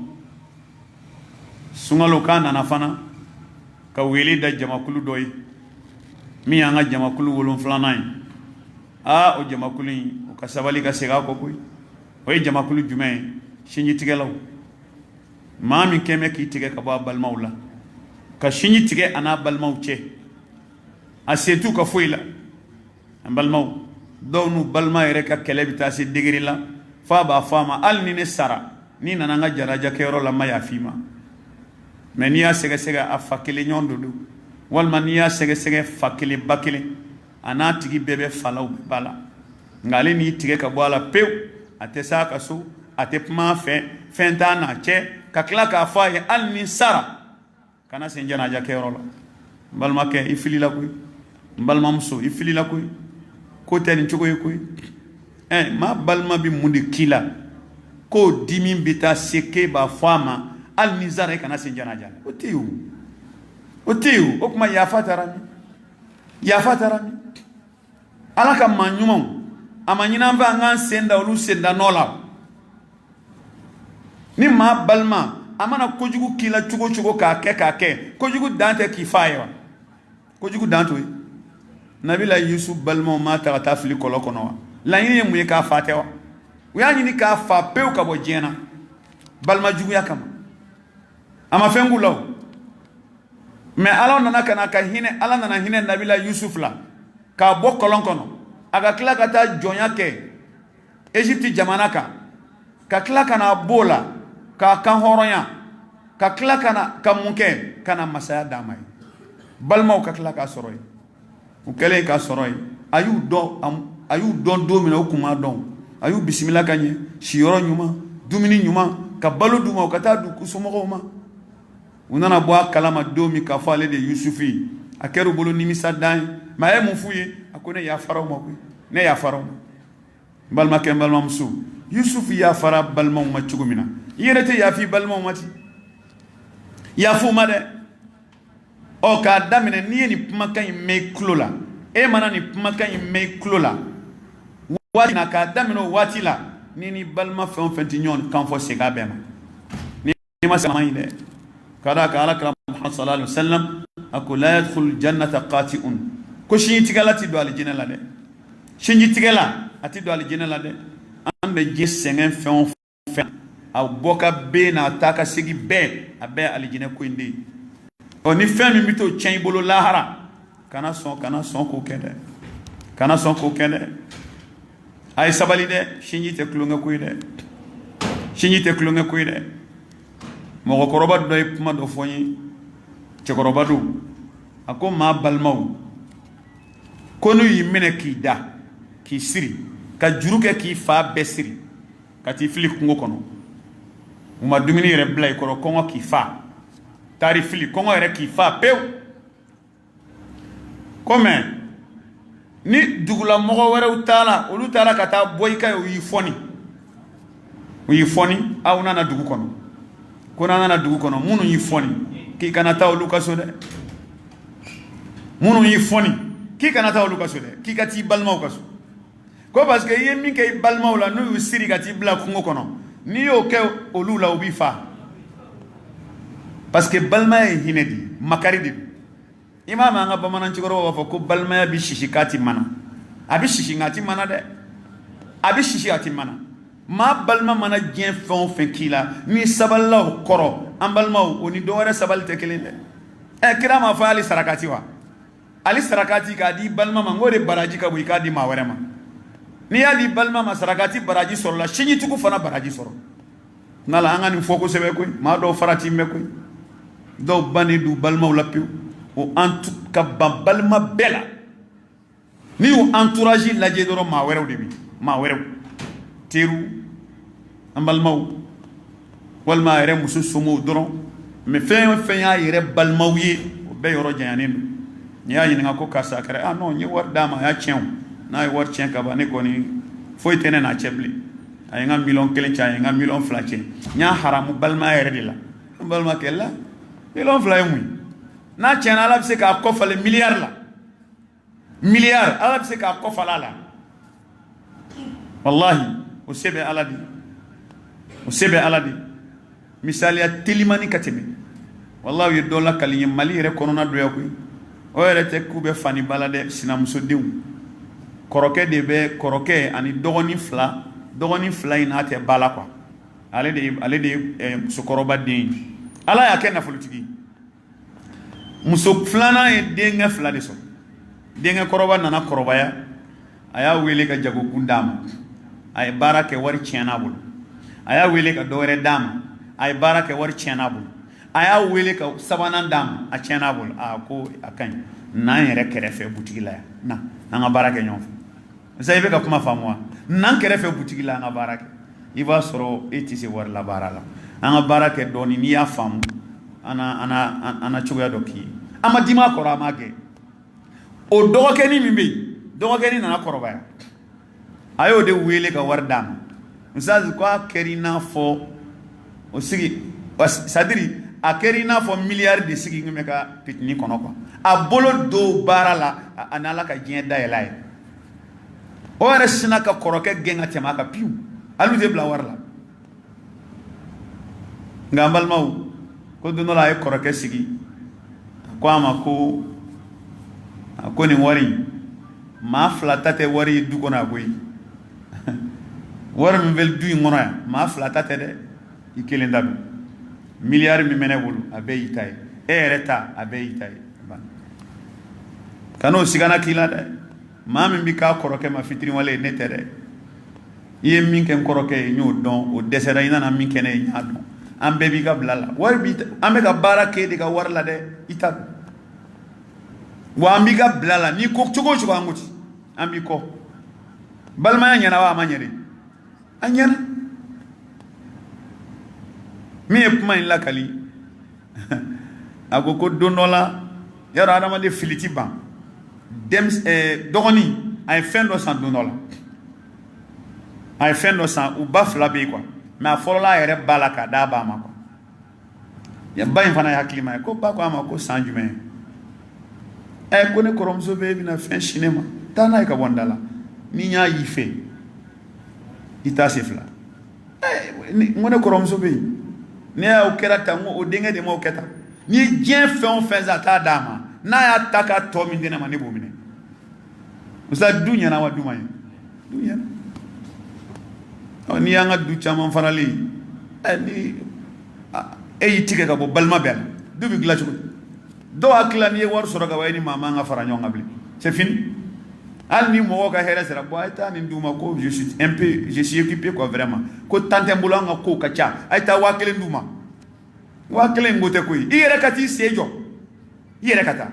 سنغلو كان نفنا كويلي دا جما كل دوي مي أنا جما كل ولون فلانين أو جما كل وكسبالي كسيغا كوكوي وي جما كل جمعي شيني تيغلو ما من كيمي كي تيغي كبا بالمولا كشيني تيغي أنا بالموتشي أسيتو كفويلا بالمو دونو بالما يركا كلبي تاسي ديغري لا فابا فاما ألني نسارا ni nana nga jaraja kero la maya fima mais ni ya sege sege a fakili nyondo du walma ni ya sege sege fakili bakili ana tigi bebe falaw bala ngale ni tige ka bwala pew ate sa ka su ate pma fenta na che ka kla ka fa ye al ni sara kana sen janaja kero la balma ke ifili la koy balma muso ifili la koy ko tani chugo koy ma balma bi mundi kila ko dimin bita seke ba fama al nizara kana senjana jana otiu o kuma ya fatarami alaka manyuma amanyina mva ngan senda olu senda nola ni ma balma amana kojugu kila chugo ka ke kojugu dante kifayo kojugu danto nabila yusuf balma ma ta tafli kolokono la yini mu ka fatewa uyani ni ka fa peu ka bojena balma jugu yakama ama fengulo me ala nana kana ka hine ala nana hine nabila yusuf la ka bo kolonkono aga kila kata jonya ke Egypte jamana ka kila kana bola ka kan horonya ka kila kana ka munke kana masaya damai balma ka kila ka soroy u kele ka soroy ayu don domina hukuma don ayu bismillah kanye shiyoro nyuma dumini nyuma ka balu duma ka ta du kusumo ma unana bo kalama domi ka fale de yusufi akeru bolo nimisa dan ma e mufuye akone ya faraw mako ne ya faraw balma ken balma musu yusufi ya fara balma ma chugumina yerete ya fi balma mati ya fu made o ka damine ni pumakan me klola e mana ni pumakan me klola wati na ka damino wati la ni balma fenti nyon kan fo sega bema ni ma sama inde kada ka ala kalam Muhammad sallallahu alaihi wasallam akula yadkhul jannata qati'un ko shinyi tigala ti do aljina la de shinyi tigala ati do aljina la de ambe jisengen fen aw boka be na taka sigi be abe aljina ko indi oni femi mito chen bolo lahara kana son ko kende ay sabali de shinyi te klunga kuy de mo ko roba do puma do foyi ci ko roba do ako ma balmaw konu yimene ki da ki siri ka juruke ki fa besiri ka ti fili kungo kono uma dumini re blay ko kongo ki fa tari fili kongo re ki fa pew comme ni dugula mogo were utala olu tala kata boyka yi foni au nana dugu kono kona nana dugu kono munu yi foni ki kanata olu kaso de munu yi foni ki kanata olu kaso de ki kati balma kaso ko parce que yemi ke balma la no siri kati bla kungo kono ni yo ke olu la obi fa parce que balma e hinedi makari di imam anga bamanan ci goro wa ko balma bi shishi kati mana abi shishi ngati mana de abi shishi ati mana ma balma mana gen fen kila ni saballahu koro am balma oni do wara sabal te kelende kirama fa ali sarakati wa ali sarakati ka di balma ngore baraji ka bu ka di ma wara ma ni ali balma ma sarakati baraji soro la shinyi tuku fana baraji soro nala anga ni foko sebe ko ma do farati me ko do bani du balma la piu o antu ka balma bela ni o entourage la jedoro ma wérew de bi ma wérew teru ambalmaw wal ma yere musu sumu doron me fen ya yere balmawiye o be yoro jayanen ni ya yin ngako ka sakare non ni war dama ya chen na war chen ka ba ne ko ni foy tene na chebli ay ngam million kelen cha ngam million flache nya haramu balma yere de la balma kella million fila ye mun ye n'a tiɲɛna ala bɛ se k'a kɔfale miliyari la miliyari ala bɛ se k'a kɔfala la wallahi o se bɛ ala de o se bɛ ala de misaliya telimani ka tɛmɛ wallahi u ye dɔ lakali n ye mali yɛrɛ kɔnɔna dɔya koyi o yɛrɛ tɛ k'u bɛ fani ba la dɛ sinamusodenw kɔrɔkɛ de bɛ kɔrɔkɛ ani dɔgɔnin fila in n'a tɛ ba la quoi ale de ye musokɔrɔba den ye ala y'a kɛ nafolotigi muso filanan ye denkɛ fila de sɔrɔ denkɛ kɔrɔba nana kɔrɔbaya a y'a wele ka jagokun d'a ma a ye baara kɛ wari tiɲɛna a bolo a y'a wele ka dɔwɛrɛ d'a ma a ye baara kɛ wari tiɲɛna a bolo a y'a wele ka sabanan d'a ma a tiɲɛna a bolo ko a ka ɲi n'an yɛrɛ kɛrɛfɛ butigi la yan na an ka baara kɛ ɲɔgɔn fɛ sa i bɛ ka kuma faamu wa n'an kɛrɛfɛ butigi la an ka baara kɛ i b'a sɔrɔ e tɛ se wari la baara la an ka baara kɛ dɔɔni n'i y'a faamu an na cogoya dɔ k'i ye an ma dimi a kɔrɔ an m'a kɛ o dɔgɔkɛnin min bɛ yen dɔgɔkɛnin nana kɔrɔbaya a y'o de wele ka wari d'a ma misali ko a kɛra i n'a fɔ o sigi sadiri a kɛra i n'a fɔ miliyari de sigi bɛ ka pitini kɔnɔ quoi a bolo don baara la a n'ala ka diɲɛ dayɛlɛ a ye o yɛrɛ sina ka kɔrɔkɛ gɛn ka tɛmɛ a kan piwu hali tɛ bila wari la nka an balimaw ko don dɔ la a ye kɔrɔkɛ sigi a ko a ma ko nin wari maa fila ta tɛ wari ye du kɔnɔ a koyi wari min bɛ du in kɔnɔ yan maa fila ta tɛ dɛ i kelen ta don miliyari min bɛ ne bolo a bɛɛ y'i ta ye e yɛrɛ ta a bɛɛ y'i ta ye kan'o sigana k'i la dɛ maa min bɛ k'a kɔrɔkɛ ma fitiriwale ne tɛ dɛ i ye min kɛ n kɔrɔkɛ ye n y'o dɔn o dɛsɛra i nana min kɛ ne ye n y'a dɔn an bɛɛ b'i ka bila la wari b'i an bɛ ka baara kɛ de ka wari la dɛ i ta don wa an b'i ka bila la n'i ko cogo o cogo an ko ten an b'i kɔ balimaya ɲɛna wa a ma ɲɛ de a ɲɛna min ye kuma in lakali a ko don dɔ la yarɔ adamaden fili ti ban dɔgɔnin a ye fɛn dɔ san don dɔ la a ye fɛn dɔ san u ba fila bɛ yen quoi mais a fɔlɔla a yɛrɛ ba la k'a d'a ba ma quoi ba in fana ye hakili ma ye ko ba ko a ma ko san jumɛn ko ne kɔrɔmuso bɛ e bɛna fɛn si ne ma taa n'a ye ka bɔ n da la ni n y'a y'i fɛ i t'a se fila n ko ne kɔrɔmuso bɛ yen ne y'o kɛra tan n ko o denkɛ de m'o kɛ tan ni diɲɛ fɛn o fɛn san a t'a d'a ma n'a y'a ta k'a tɔ min di ne ma ne b'o minɛ o sa du ɲɛna wa du ma ɲɛ du ɲɛna n'i y'an ka du caman faralen ni e y'i tigɛ ka bɔ balima bɛɛ la du bɛ dilan cogo di dɔw hakili la n'i ye wari sɔrɔ ka ban e ni maa man ka fara ɲɔgɔn kan bilen c'est fini hali ni mɔgɔw ka hɛrɛ sera bon a ye taa nin d'u ma ko je suis occupé quoi vraiment ko temps tɛ n bolo an ka kow ka ca a ye taa 1000 d'u ma 1000 ko tɛ koyi i yɛrɛ ka t'i sen jɔ i yɛrɛ ka taa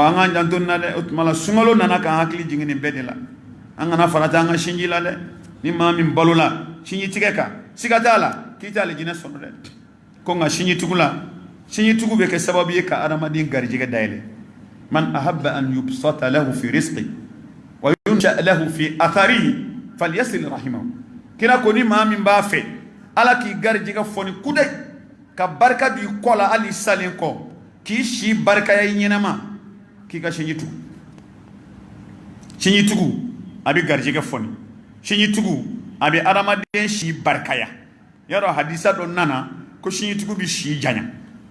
an k'an janto nin na dɛ o tuma la sunkalo nana k'an hakili jigin nin bɛɛ de la an kana farata an ka sinji la dɛ ni maa min balola sinji tigɛ kan siga t'a la k'i tɛ alijinɛ sɔrɔ dɛ ko nka sinjitigiw la sinjitigiw bɛ kɛ sababu ye ka adamaden garijɛgɛ dayɛlɛ man ahabba an yubsata lahu fi rizqi wa yunsha lahu fi atharihi falyasil rahimahu kira ko ni maa min b'a fɛ ala k'i garijɛgɛ fɔ ni kude ka barika don i kɔ la hali salen kɔ k'i si barikaya i ɲɛnama k'i ka sinjitigiw a bɛ garijɛgɛ fɔni sinjitigiw a bɛ adamaden si barikaya yarɔ hadisa dɔ nana ko sinjitigiw bɛ si janya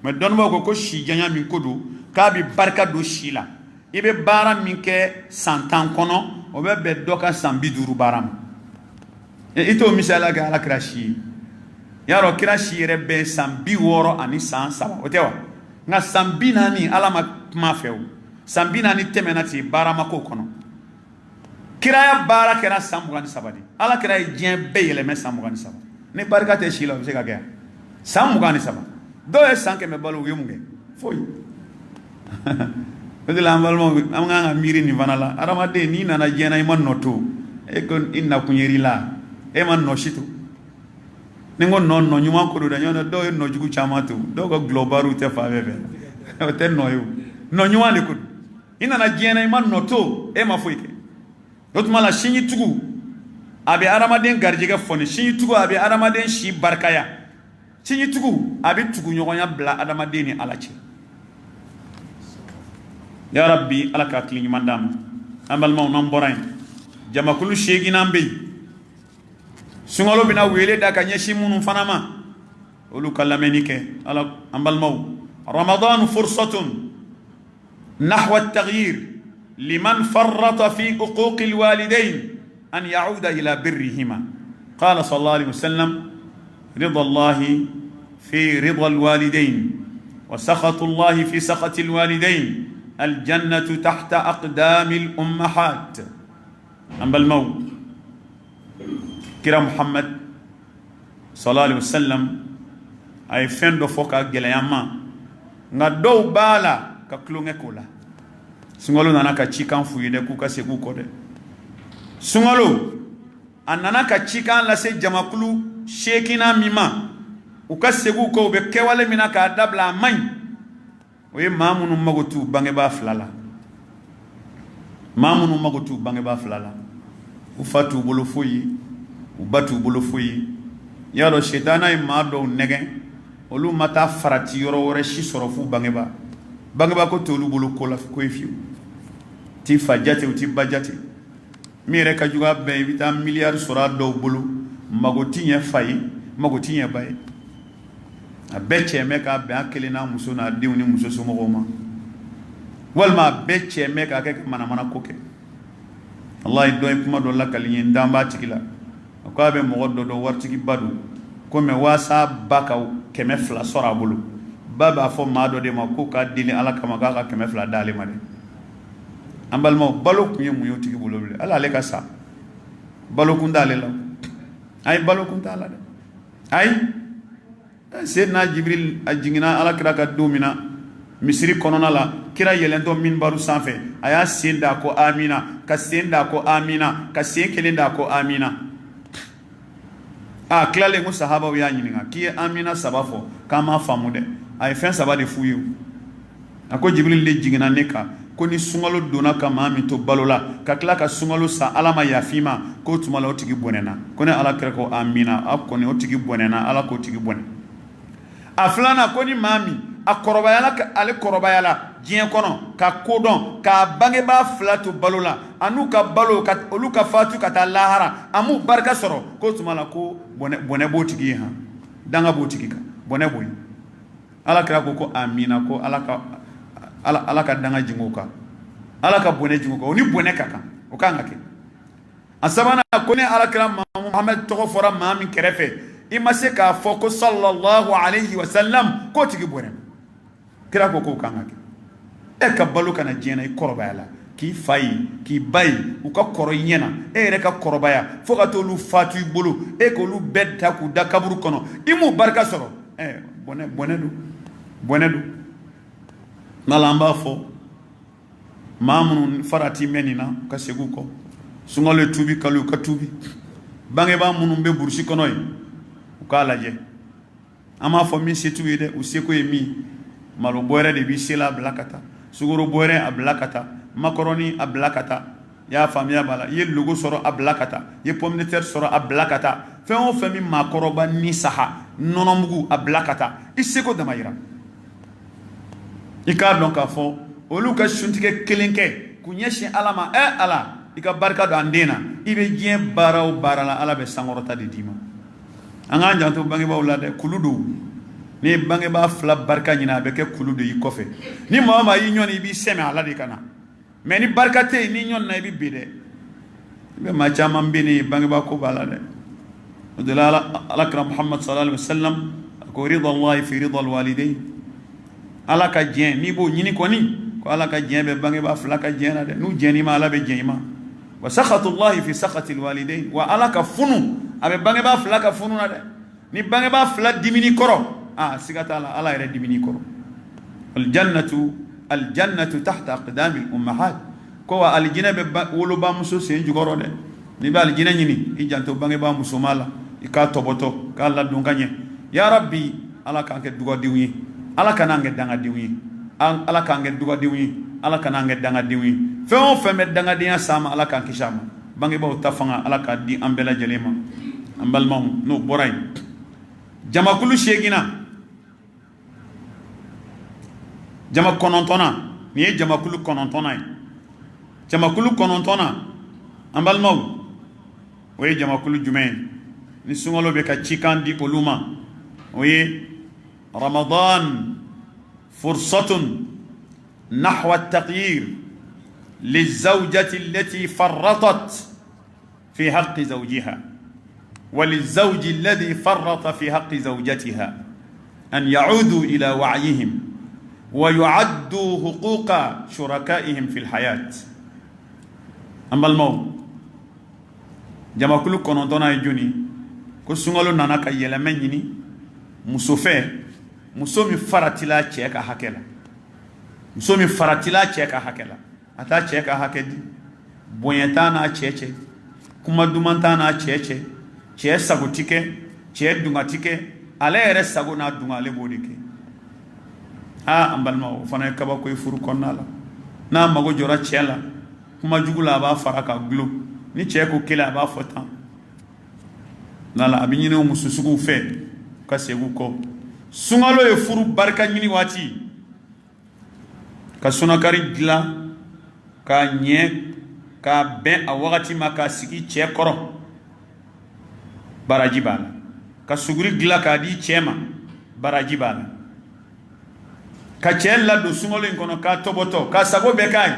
mais dɔnnibaaw ko si janya min ko don k'a bɛ barika don si la i bɛ baara min kɛ san 10 kɔnɔ o bɛ bɛn dɔ ka san 50 baara ma i t'o misaliya kɛ ala kira si ye yarɔ kira si yɛrɛ bɛn san 60 ani san 3 o tɛ wa nka san 40 ala ma kuma fɛ o san 40 tɛmɛna ten baara ma k'o kɔnɔ kiraya baara kɛra san 23 de ala kira ye diɲɛ bɛɛ yɛlɛmɛ san 23 ni barika tɛ si la o bɛ se ka kɛ san 23 dɔw ye san 100 balo u ye mun kɛ foyi o de la an balimaw an kan ka miiri nin fana la adamaden n'i nana diɲɛ na i ma nɔ to e ko i nakun yer'i la e ma nɔ si to ni n ko nɔ ɲuman ko don dɛ ɲɔgɔn dɔw ye nɔ jugu caman to dɔw ka gulɔbariw tɛ fan bɛɛ fɛ o tɛ nɔ ye o nɔ ɲuman de ko don i nana diɲɛ na i ma nɔ to e ma foyi kɛ o tuma la sinjitigiw a bɛ adamaden garijɛgɛ fɔni sinjitigiw a bɛ adamaden si barikaya sini tugu abi tugu ɲɔgɔnya bila adamaden ni ala cɛ ya rabbi ala ka hakili ɲuman d'an ma an balimaw n'an bɔra yen jamakulu 8 nan bɛ yen sunkalo bɛna wele da ka ɲɛsin minnu fana ma olu ka lamɛnni kɛ ala an balimaw ramadan fursatun nahwa at-taghyir liman farrata fi uquq al-walidayn an ya'uda ila birrihima qala sallallahu alayhi wa sallam رضا الله في رضا الوالدين وسخط الله في سخط الوالدين الجنة تحت أقدام الأمهات أما الموت كرا محمد صلى الله عليه وسلم أي فندو فوكا جلياما نادو بالا ككلونغ كولا سنغلو نانا كتشيكان فويدة كوكا سيكو كودة سنغلو أنانا كتشيكان لسي جماكلو shekina mima uka segu ko be kewale mina ka dabla may we mamunu magotu bange ba flala mamunu magotu bange ba flala ufatu bolo foyi ubatu bolo foyi yaro shetana e mado nege olu mata farati yoro wore shi sorofu bange ba ko tolu bolo ko la ko efiu ti fajate uti bajate mire ka juga be vita milliard sora do bolo magotinya fay magotinya bay a becce me ka be akele na muso na diw ni muso so mogoma walma becce me ka ke mana koke allah do kuma do la kaliyen ndamba tikila ko be mogoddo do wartiki badu ko me wasa baka keme fla sora bulu baba fo mado de ma ko ka dili ala kama ka keme fla dali ma de ambal mo balok mi mu yotiki bulu ala le ka sa balok ndale la ay balo kunta ala de ay sayyidina jibril ajingina ala kira ka domina misri konona la kira yelento minbaru sanfɛ aya senda ko amina ka senda ko amina ka sen kelenda ko amina a klale ngo sahaba ya nyininga ki amina sabafo kama famu de ay fen saba de fuyu ako jibril le jingina neka ko ni sungalo dona ka mami to balola ka kila ka sungalo sa alama yafima ko tumala o tigi bonena ko ne ala kira ko amina ko ne o tigi bonena ala ko tigi bonena aflana ko ni mami a korobayala ka ale korobayala diɲɛ kɔnɔ ka kodɔn ka bangeba fila to balola anu ka balo ka olu ka fatu ka taa lahara amu barika sɔrɔ ko tumala ko bɔnɛ b'o tigi ye han danga b'o tigi kan bɔnɛ b'o ye ala kira ko amina ko ala ka danga jingo ka ala ka bone jingo ka oni bone ka kan o kan ka ke asabana ko ne ala kira muhammad to fora ma min kerefe imase ka fo ko sallallahu alayhi wa sallam ko tigi bone kira ko kan ka ke e ka balu kana jena i korobaya ki fayi ki bayi u ka koro nyena e yɛrɛ ka korobaya fo ka tolu fatu i bolo e ko lu bedda ku da kaburu kono imu barka sɔrɔ bone du nala b'a fɔ maa minnu farati mɛnina ka segu kɔ sunkalo tubi kalo ka tubi bangebaa minnu bɛ burusi kɔnɔ ye u k'a lajɛ an b'a fɔ min se t'u ye dɛ u seko ye min malo bɔrɛ de b'i sela a bila ka taa sukaro bɔrɛ a bila ka taa makɔrɔni a bila ka taa i y'a faamuya b'a la i ye logo sɔrɔ a bila ka taa i ye pomme de terre sɔrɔ a bila ka taa fɛn o fɛn min maakɔrɔba ni saha nɔnɔmugu a bila ka taa i seko dama yira i k'a dɔn k'a fɔ olu ka suntigɛ kelen kɛ k'u ɲɛsin ala ma ala i ka barika don an den na i bɛ diɲɛ baara o baara la ala bɛ sankɔrɔta de d'i ma an k'an janto bangebaaw la dɛ kulu don ni ye bangebaa fila barika ɲini a bɛ kɛ kulu de y'i kɔfɛ ni maa maa y'i ɲɔni i b'i sɛmɛ ala de ka na mɛ ni barika tɛ yen ni ɲɔni na i bɛ bin dɛ i bɛ maa caman bɛ ne bangebaa ko b'a la dɛ o de la alakira muhammad sallallahu alaihi wa sallam a ko rida allahi fi rida alwalidayn ala ka diɲɛ n'i b'o ɲini kɔni ko ala ka diɲɛ bɛ bangebaa fila ka diɲɛ na dɛ n'u diɲɛn'i ma ala bɛ diɲɛ i ma wa sakhatullahi fi sakhati alwalidayn wa ala ka funu a bɛ bangebaa fila ka funu na dɛ ni bangebaa fila dimini kɔrɔ siga t'a la ala yɛrɛ dimini kɔrɔ aljannatu tahta aqdami al-ummahat ko wa aljinɛ bɛ woloba muso sen jukɔrɔ dɛ n'i bɛ aljinɛ ɲini i janto bangebaa musoma la i k'a tɔbɔtɔ k'a ladon ka ɲɛ ya rabbi ala k'an kɛ dugadenw ye ala kana an kɛ dangadenw ye ala k'an kɛ dugadenw ye ala kana an kɛ dangadenw ye fɛn o fɛn bɛ dangadenya s'an ma ala k'an kisi a ma bangebaaw ta fanga ala k'a di an bɛɛ lajɛlen ma an balimaw n'o bɔra yen jamakulu shegina jama konontona ni ye jamakulu konontona ye jamakulu konontona an balimaw o ye jamakulu jumɛn ni sunkalo bɛ ka cikan di olu ma o ye ramadan fursatun nahwa taghyir lizawjati allati farratat في حق زوجها وللزوج الذي فرط في حق زوجتها أن يعودوا إلى وعيهم ويعدوا حقوق شركائهم في الحياة أما الموت جمع كل كونتونا يجوني كسونغلو ناناكا يلمنيني مسوفي مسومي فراتلا تشيكا هكلا مسومي فراتلا تشيكا هكلا أتا تشيكا هكدي بوينتانا تشيكي kuma dumanta na cɛ sago ti kɛ cɛ dunga ti kɛ ale yɛrɛ sago n'a dunga ale b'o de kɛ an balima o fana ye kabako ye furu kɔnɔna la n'a mago jɔra cɛ la kuma jugu la a b'a fara ka gulo ni cɛ ko kelen a b'a fɔ tan nala a bɛ ɲini o muso suguw fɛ ka segin kɔ sunkalo ye furu barika ɲini waati ka sunakari dilan ka ɲɛ ka bɛn a wagati ma ka sigi cɛ kɔrɔ baraji b'a la ka suguri dilan k'a di cɛ ma baraji b'a la ka cɛ ladon sunkalo in kɔnɔ k'a tɔbɔtɔ k'a sago bɛɛ k'a ye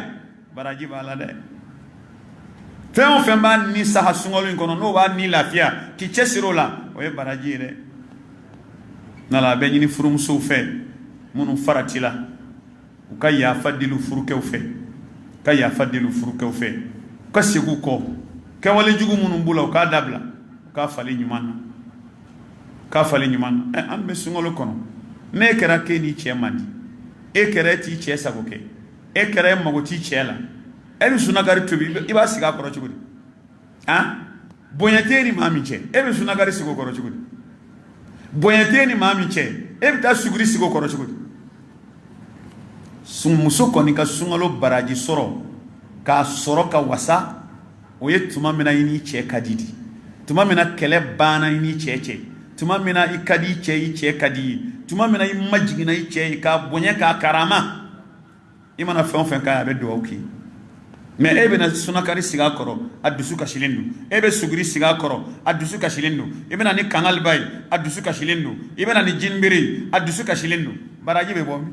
baraji b'a la dɛ fɛn o fɛn b'a ni saha sunkalo in kɔnɔ n'o b'a ni lafiya k'i cɛsiri o la o ye baraji ye dɛ nala a bɛ ɲini furumusow fɛ minnu farati la u ka yafa deli furukɛw fɛ ka yafa deli furukɛw fɛ ka segu kɔ kɛwale jugu minnu b'u la u k'a dabila u k'a falen ɲuman na k'a falen ɲuman na an bɛ sunkalo kɔnɔ ne kɛra k'e n'i cɛ man di e kɛra e t'i cɛ sago kɛ e kɛra e mago t'i cɛ la e bɛ sunakari tobi i b'a sigi a kɔrɔ cogo di bonya t'e ni maa min cɛ e bɛ sunakari sigi o kɔrɔ cogo di bonya t'e ni maa min cɛ e bɛ taa suguri sigi o kɔrɔ cogo di muso kɔni ka sunkalo baraji sɔrɔ k'a sɔrɔ ka wasa o ye tuma min na i n'i cɛ ka di tuma min na kɛlɛ banna i n'i cɛ cɛ tuma min na i ka di i cɛ ka di i ye tuma min na i majiginna i cɛ ye k'a bonya k'a karama i mana fɛn o fɛn k'a ye a bɛ dugawu k'i mais e bɛna sunakari sigi a kɔrɔ a dusu kasilen don e bɛ suguri sigi a kɔrɔ a dusu kasilen don i bɛna ni kangaliba ye a dusu kasilen don i bɛna ni jinibere ye a dusu kasilen don baraji bɛ bɔ min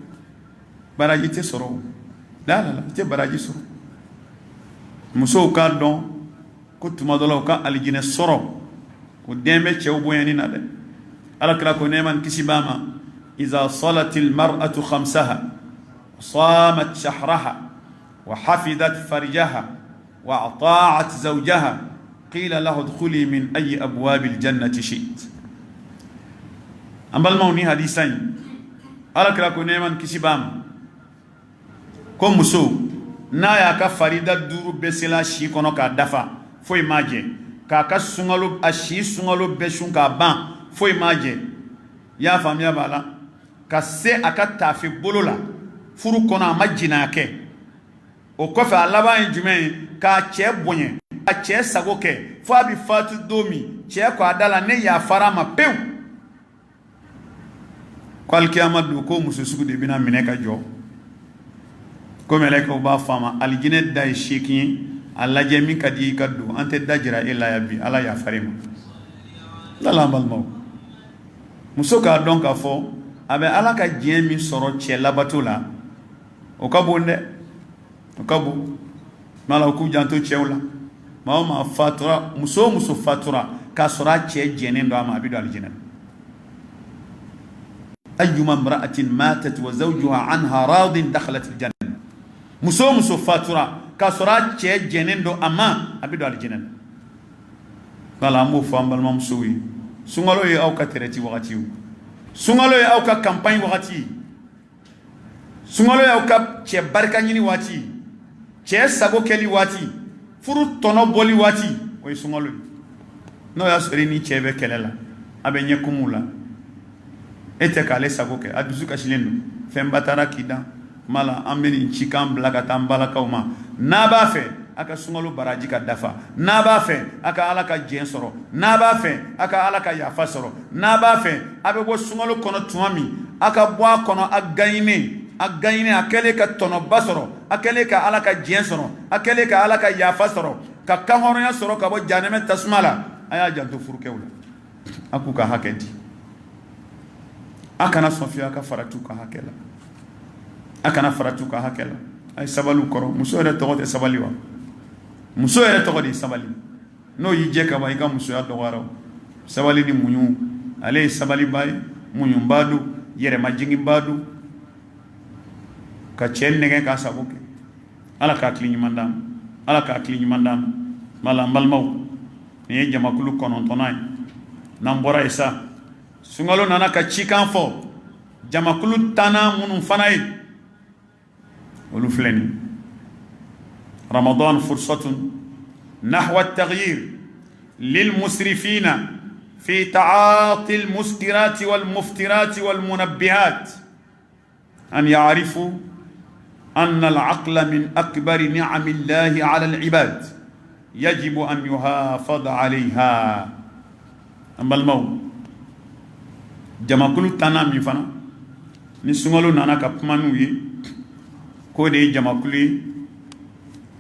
baraji tɛ sɔrɔ o la i tɛ baraji sɔrɔ musow k'a dɔn ko tuma dɔ la u ka alijinɛ sɔrɔ o den bɛ cɛw bonyani na dɛ alakira ko nɛɛma ni kisi b'a ma iza salatil mar'atu khamsaha samat shahraha wa hafidat farjaha wa ata'at zawjaha qila lahu udkhuli min ayi abwabil jannati shi'ta an balimaw ni hadisa in alakira ko nɛɛma ni kisi b'a ma ko muso n'a y'a ka farida duuru bɛɛ sela si kɔnɔ k'a dafa foyi m'a jɛ k'a ka sunkalo a si sunkalo bɛɛ sun k'a ban foyi m'a jɛ i y'a faamuya b'a la ka se a ka taafe bolo la furu kɔnɔ a ma jɛn'a kɛ o kɔfɛ a laban ye jumɛn ye k'a cɛ bonya ka cɛ sago kɛ fo a bɛ fatu don min cɛ ko a da la ne yafara a ma pewu ko alikiyama don ko muso sugu de bɛna minɛ ka jɔ ko mɛlɛkɛw b'a fɔ a ma alijinɛ da ye 8 ye a lajɛ min ka di i ka don an tɛ da jira e la ya bi ala yafara ma ala an balimaw muso k'a dɔn k'a fɔ a bɛ ala ka diɲɛ min sɔrɔ cɛ labato la o ka bon dɛ o ka bon mala k'u janto cɛw la maa o maa fatura muso o muso fatura k'a sɔrɔ a cɛ jɛnnen don a ma a bɛ don alijinɛ la ayyuma imra'atin matat wa zawjuha anha radin dakhalat aljanna muso o muso fatura k'a sɔrɔ a cɛ jɛnnen don a ma a bɛ don alijinɛ la wala an b'o fɔ an balimamusow ye sunkalo ye aw ka traite wagati ye sunkalo ye aw ka campagne wagati ye sunkalo ye aw ka cɛ barika ɲini waati cɛ sago kɛli waati furu tɔnɔ bɔli waati o ye sunkalo ye n'o y'a sɔrɔ i ni cɛ bɛ kɛlɛ la a bɛ ɲɛ kumu la e tɛ k'ale sago kɛ a dusu kasilen don fɛnba taara k'i da mala an bɛ nin cikan bila ka taa an balakaw ma n'a b'a fɛ aka sunkalo baraji ka dafa n'a b'a fɛ aka ala ka jɛn sɔrɔ n'a b'a fɛ aka ala ka yafa sɔrɔ n'a b'a fɛ a bɛ bɔ sunkalo kɔnɔ tuma min a ka bɔ a kɔnɔ a gaɲinen a kɛlen ka tɔnɔba sɔrɔ a kɛlen ka ala ka jɛn sɔrɔ a kɛlen ka ala ka yafa sɔrɔ ka kanhɔrɔnya sɔrɔ ka bɔ jahanɛmɛ tasuma la a y'a janto furukɛw la a k'u ka hakɛ di a kana sɔn fiyewu a ka farati u ka hakɛ la a kana farati u ka hakɛ la a ye sabali u kɔrɔ muso yɛrɛ tɔgɔ tɛ sabali wa muso yɛrɛ tɔgɔ de ye sabali n'o y'i jɛ ka ban i ka musoya dɔgɔyara o sabali ni muɲu ale ye sabaliba ye muɲuba don yɛrɛmajiginba don ka cɛ nɛgɛ k'a sago kɛ ala k'a hakili ɲuman d'a ma ala k'a hakili ɲuman d'a ma mala n balimaw nin ye jamakulu 9nan ye n'an bɔra yen sa sunkalo nana ka cikan fɔ jamakulu 10nan minnu fana ye olu filɛ nin رمضان فرصة نحو التغيير للمسرفين في تعاطي المسكرات والمفترات والمنبهات أن يعرفوا أن العقل من أكبر نعم الله على العباد يجب أن يحافظ عليها أما الموت جماكل تنامي فنا نسمعلو نانا كپمانوي كودي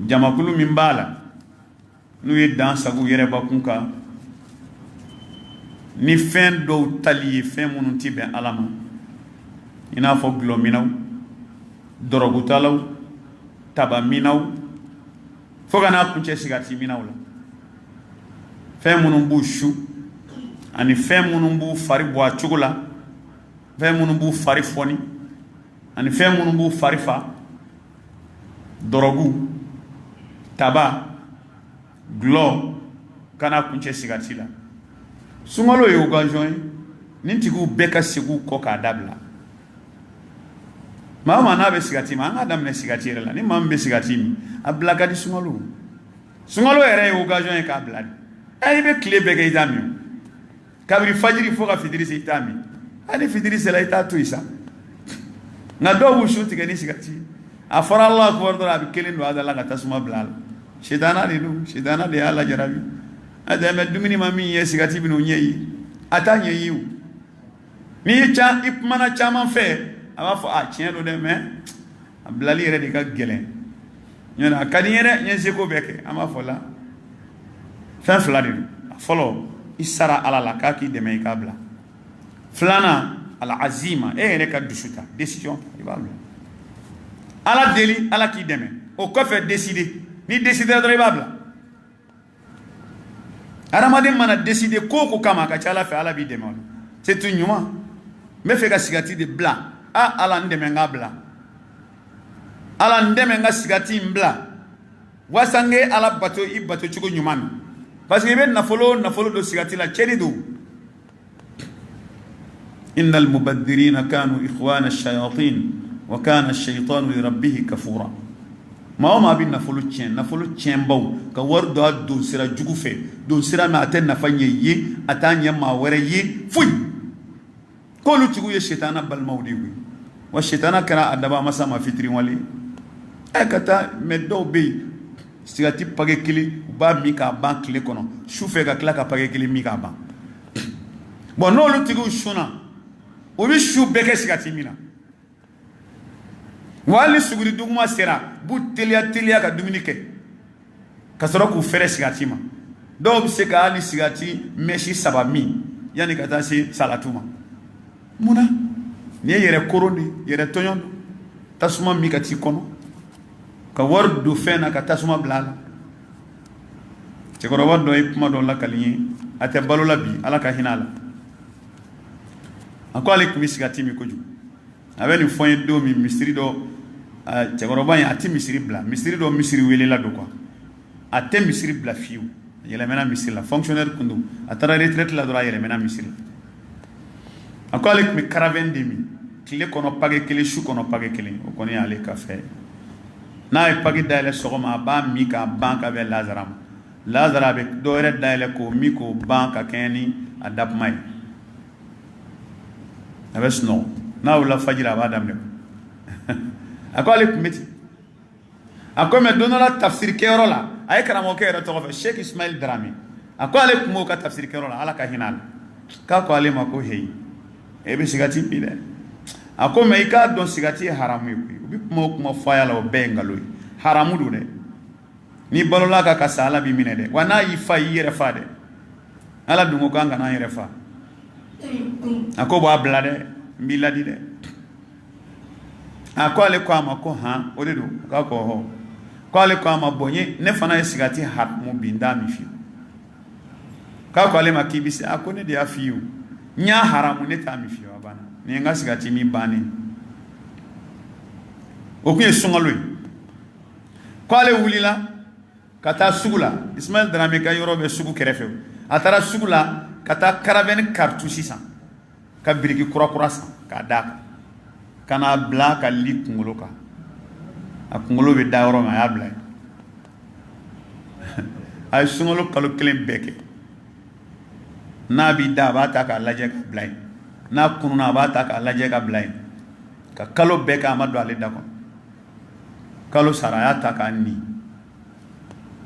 jamakulu min b'a la n'u ye dan sagu yɛrɛbakun kan ni fɛn dɔw tali ye fɛn minnu ti bɛn ala ma i n'a fɔ gulɔminaw dɔrɔgutalaw tabaminaw fo ka n'a kuncɛ sigatiminaw la fɛn minnu b'u su ani fɛn minnu b'u fari bɔ a cogo la fɛn minnu b'u fari fɔni ani fɛn minnu b'u fari fa dɔrɔgu taba gulɔ kana kuncɛ sigati la sunkalo ye occasion ye nin tigiw bɛɛ ka segin u kɔ k'a dabila maa o maa n'a bɛ sigati ma an ka daminɛ sigati yɛrɛ la ni maa min bɛ sigati min a bila ka di sunkalo yɛrɛ ye occasion ye k'a bila de i bɛ tile bɛɛ kɛ i t'a min kabiri fajiri fo ka fitiri se i t'a min hali fitiri sera i t'a to yen sa nka dɔw b'u su tigɛ ni sigati a fɔra Alahu akibaru dɔrɔn a bɛ kelen don a da la ka tasuma bila a la sitana de don sitana de y'a lajarabi a tɛmɛ dumuni ma min ye sigati bɛ n'o ɲɛ ye a t'a ɲɛ ye o n'i ye i kumana caman fɛ a b'a fɔ a tiɲɛ don dɛ mɛ a bilali yɛrɛ de ka gɛlɛn ɲɔtɛ a ka di n ye dɛ n ye seko bɛɛ kɛ an b'a fɔ la fɛn fila de don a fɔlɔ i sara ala la k'a k'i dɛmɛ i k'a bila filanan al azima e yɛrɛ ka dusu ta décision i b'a bila ala deli ala k'i dɛmɛ o kɔfɛ décider ni décider dɔrɔn i b'a bila adamaden mana décider ko o ko kama a ka ca ala fɛ ala b'i dɛmɛ o la c'est tout ɲuman n bɛ fɛ ka sigati de bila ala n dɛmɛ n k'a bila ala n dɛmɛ n ka sigati n bila walasa n kɛ ala bato i bato cogo ɲuman na parce que i bɛ nafolo don sigati la cɛ de don inna al-mubaddirina kanu ikhwana ash-shayatin wa kana ash-shaytanu li rabbih kafura maa o maa bɛ nafolo tiɲɛbaw ka wari don a don sira jugu fɛ don sira min a tɛ nafa ɲɛ i ye a t'a ɲɛ maa wɛrɛ ye foyi k'olu tigiw ye sitana balimaw de ye wa sitana kɛra a daba masa ma fitiriwale ka taa mɛ dɔw bɛ yen sigati pake kelen u b'a min k'a ban tile kɔnɔ su fɛ ka tila ka pake kelen min k'a ban bon n'olu tigiw sunna u bɛ su bɛɛ kɛ sigati min na wa hali suguri duguma sera b'u teliya ka dumuni kɛ ka sɔrɔ k'u fɛrɛ sigati ma dɔw bɛ se ka hali sigati mɛsi 3 min yanni ka taa se salatu ma munna ni ye yɛrɛ koron de yɛrɛ tɔɲɔn don tasuma min ka t'i kɔnɔ ka wari don fɛn na ka tasuma bila a la cɛkɔrɔba dɔ ye kuma dɔ lakali ye a tɛ balo la bi ala ka hinɛ a la a ko ale tun bɛ sigati min kojugu a bɛ nin fɔ n ye don min misiri dɔ cɛkɔrɔba in a tɛ misiri bila misiri dɔ misiri welela don quoi a tɛ misiri bila fiyewu a yɛlɛmɛna misiri la fonctionnaire kun don a taara retraite la dɔrɔn a yɛlɛmɛna misiri a ko ale tun bɛ caravane de min tile kɔnɔ page kelen su kɔnɔ page kelen o kɔni y'ale ka fɛn ye n'a ye page dayɛlɛ sɔgɔma a b'a min k'a ban ka bɛn lazara ma lazara a bɛ dɔ wɛrɛ dayɛlɛ k'o min k'o ban ka kɛɲɛ ni a dakuma ye a bɛ sunɔgɔ n'a wulila fajiri a b'a daminɛ a ko ale tun bɛ ten ako me donala tafsir kero la ay karamo kero to fa Sheikh Ismail Drami ako ale kumo ka tafsir kero la ala ka hinal ka ko ale mako hey e be sigati bile ako me ka don sigati haramu yi bi mo faya la o bengalo haramu do de ni balola ka kasala bi mine de wana yi fa yere fa de ala dungo ka ngana yere fa ako bo abla de miladi de ako ale ko amako ha o de do ka ko ho ko ale ko amabonye ne fana e sigati haramu binda mi fi ka ko ale makibisi ako ne de afiu nya haramu ne ta mi fi bana ni nga sigati mi bani o ku esungalo ko ale wulila kata sugula Ismail Drame ka yoro be sugu kerefe atara sugula kata karaben cartouche san ka biriki kura san ka da kana bla ka li kungolo ka a kungolo be da yoro ma ya bla ay sungolo kalo kelen beke na bi da ba ta ka laje ka bla na kununa ba ta ka laje ka bla ka kalo beka amadu ale da ko kalo saraya ta ka ni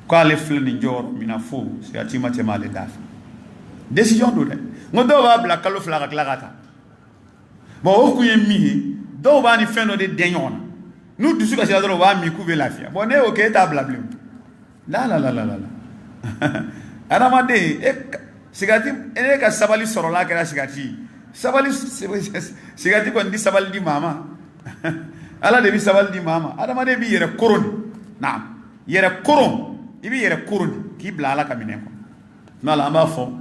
ko ale fle ni jor mina fu si atima te male daf décision do de ngodo ba bla kalo fla ka klagata bo o ku yemi do ba ni fendo de denyon nu dusu ka sidaro ba mi ku be lafia bo ne o ke ta bla bla la ana ma de e sigati ene ka sabali soro la kera sigati sigati ko ndi sabali di mama ala de bi sabali di mama adama de bi yere koroni naam yere koron ibi yere kuruni ki bla ala kamine ko nala amba fo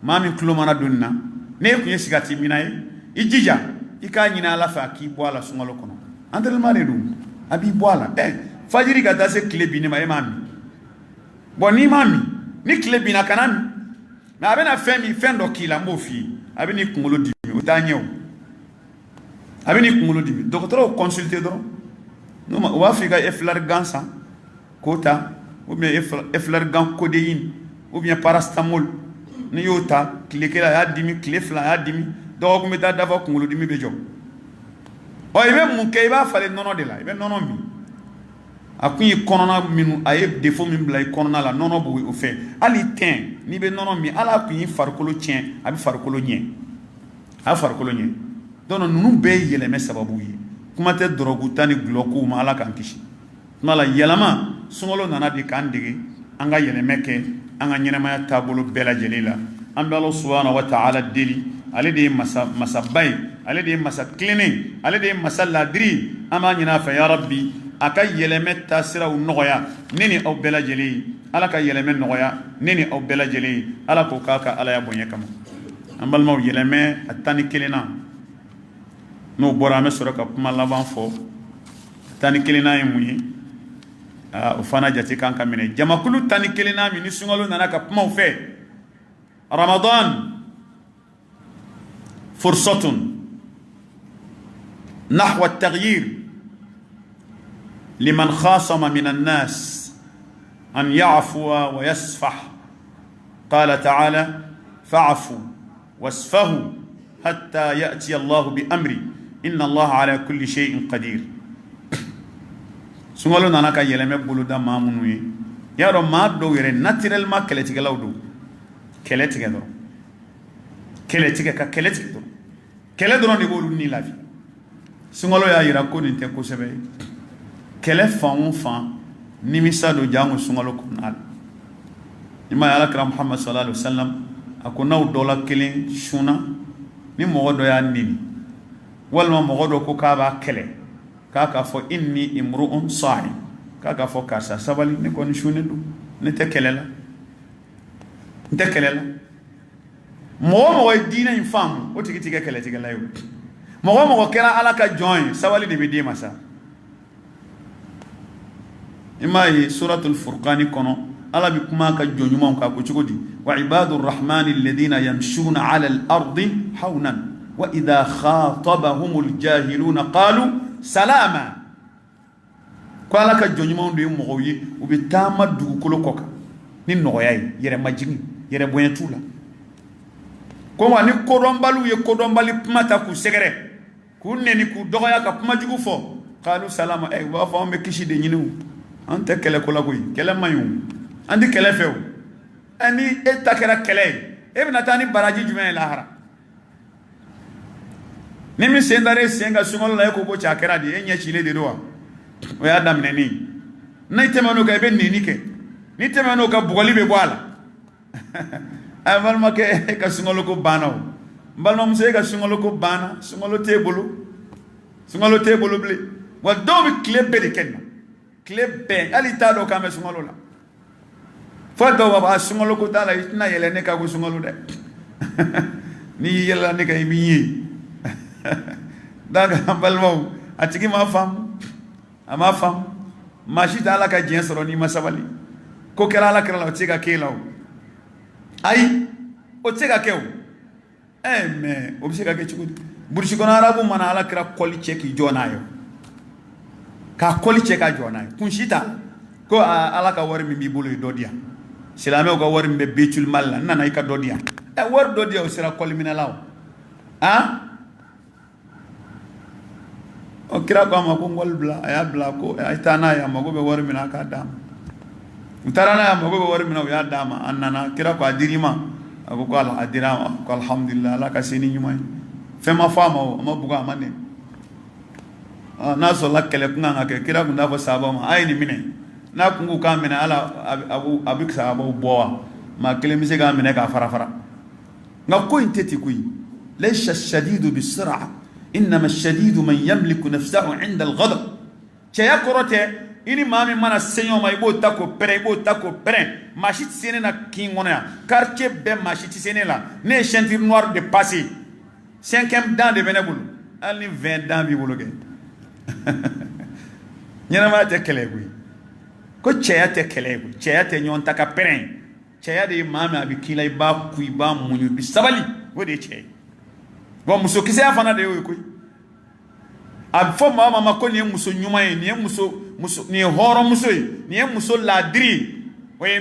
mami kulo mana dunna ne ku yesigati minaye ijija ika nyina ala fa ki bo ala sungalo kono andel mare dum abi bo ala fajiri ga dase klebi ni ma mami bo ni mami ni klebi na kanami na abena femi fendo kila mbofi abini kungolo dimi utanyew abini kungolo dimi docteur consulter do no wa Afrika eflar gansa kota ou bien eflargan codéine ou bien parastamol ni yota kilekela ya dimi kilefla ya dimi do ko meta dafa kungulu dimi bejo o ibe mun ke iba fale nono de la ibe nono mi akun konona minu aye défaut min bla konona la nono bo o fe ali ten ni be nono mi ala kun farkolo tien abi farkolo nye a farkolo nye dono nunu be yele me sababu yi kuma te drogu tani gloko ma ala kan kishi mala yelama sungolo nana di kan digi anga yeleme ke anga nyenema tabulu bela jelila ambe Allah subhanahu wa ta'ala dili ale de masabay ale de masakline ale de masalladri ama nyina fa ya rabbi aka yeleme tasira unoya nini au bela jeli ala ka yeleme noya nini au bela jeli ala ko kaka ala ya bonye kama ambal maw yeleme atani kelena no borame suraka kuma laban fo atani kelena yimuyi o fana jati kan kamine jamakulu tani kelena mi ni sungalo nana ka kuma fe ramadan fursatun nahwa at-taghyir liman khasama min an-nas an ya'fwa wa yasfah qala ta'ala fa'fu wasfahu hatta ya'ti Allah bi amri inna Allah ala kulli shay'in qadir sungalo nana ka yeleme buluda mamunu yi yaro ma do yere naturellement keletigelaw do keletigelo keletigelo kele do ni bolu ni la vie sungalo ya yira ko ni te ko sebe kele fan ni misado jangu sungalo kunal ima ala kram Muhammad sallallahu alaihi wasallam akuna dola kelen shuna ni mogodo ya nini walma mogodo ko ka ba kele kaka fo inni imru'un sa'i kaka fo kasa sabali ne ko ni shune du ne te kelela mo dina infam o tigi kele tigela yo mo kera ala ka join sabali de bidi masa imai suratul furqan kono ala bi kuma ka jonyuma ka ko chigodi wa ibadur rahmani alladhina yamshuna ala al-ardi hawnan wa idha khatabahumul jahiluna qalu salama ko ala ka jonyuma ndo mo yi ubi tama du kolo koka ni noya yere majini yere boyetula ko wani kodombalu ye kodombali pumata ku segere ku neni ku dogoya ka pumajugu fo qalu salama wa fa me kishi de nyinu an tɛ kɛlɛ ko la koyi kɛlɛ man ɲi o an tɛ kɛlɛ fɛ o ni e ta kɛra kɛlɛ ye e bɛna taa ni baraji jumɛn ye lahara ni min sen dara e sen ka sunkalo la e ko cɛ a kɛra de e ɲɛ cilen de don wa o y'a daminɛni ni tɛmɛn'o kan i bɛ nɛni kɛ ni tɛmɛn'o kan bugɔli bɛ bɔ a la a balimakɛ e ka sunkalo ko banna o n balimamuso e ka sunkalo ko banna sunkalo t'e bolo bilen wa dɔw bɛ tile bɛɛ de kɛ nin na tile bɛɛ hali i t'a dɔn k'an bɛ sunkalo la fo dɔw b'a fɔ a sunkalo ko t'a la i tɛna yɛlɛ ne ka ko sunkalo dɛ n'i y'i yɛlɛla ne kan i b'i ye donc an balimaw a tigi m'a faamu a m'a faamu maa si tɛ ala ka diɲɛ sɔrɔ n'i ma sabali ko kɛra ala kɛra la o tɛ se ka k'e la o ayi o tɛ se ka kɛ o mais o bɛ se ka kɛ cogo di burusi kɔnɔ arabu mana ala kɛra kɔli cɛ k'i jɔ n'a ye k'a kɔli cɛ ka jɔ n'a ye kun si ta ko ala ka wari min b'i bolo ye dɔ di yan silamɛw ka wari min bɛ Beitul Mal la n nana i ka dɔ di yan wari dɔ di yan o sera kɔli minɛla o o kira ko a ma ko n wali bila a y'a bila ko a taa n'a ye a mago bɛ wari min na a k'a d'a ma u taara n'a ye a mago bɛ wari min na u y'a d'a ma a nana kira ko a dir'i ma a ko a dira ma ko alhamdulillah ala ka se ni ɲuman ye fɛn ma fɔ a ma o a ma bugɔ a ma nɛni n'a sɔrɔla kɛlɛ kun kan ka kɛ kira kun t'a fɔ sahabaw ma a ye nin minɛ n'a kun ko k'a minɛ ala a bɛ sahabaw bɔ wa maa kelen bɛ se k'a minɛ k'a fara fara nka ko in tɛ ten koyi laysa shadidu bisir'a innama shadidu man yamliku nafsahu inda al-ghadab cɛya kɔrɔ tɛ i ni maa min mana se ɲɔgɔn ma i b'o ta k'o pɛrɛn maa si tɛ se ne na kin kɔnɔ yan quartier bɛɛ maa si tɛ se ne la ne ye ceinture noire de passé 5e dan de bɛ ne bolo hali ni 20 dan b'i bolo kɛ ɲɛnamaya tɛ kɛlɛ ye koyi ko cɛya tɛ kɛlɛ ye koyi cɛya tɛ ɲɔgɔn ta ka pɛrɛn cɛya de ye maa min a bɛ k'i la i b'a ku i b'a muɲu i bɛ sabali o de ye cɛ ye bon musokisɛya fana de y'o ye koyi a bɛ fɔ maa ma ko nin ye muso ɲuman ye nin ye hɔrɔnmuso ye nin ye muso laadiri ye o ye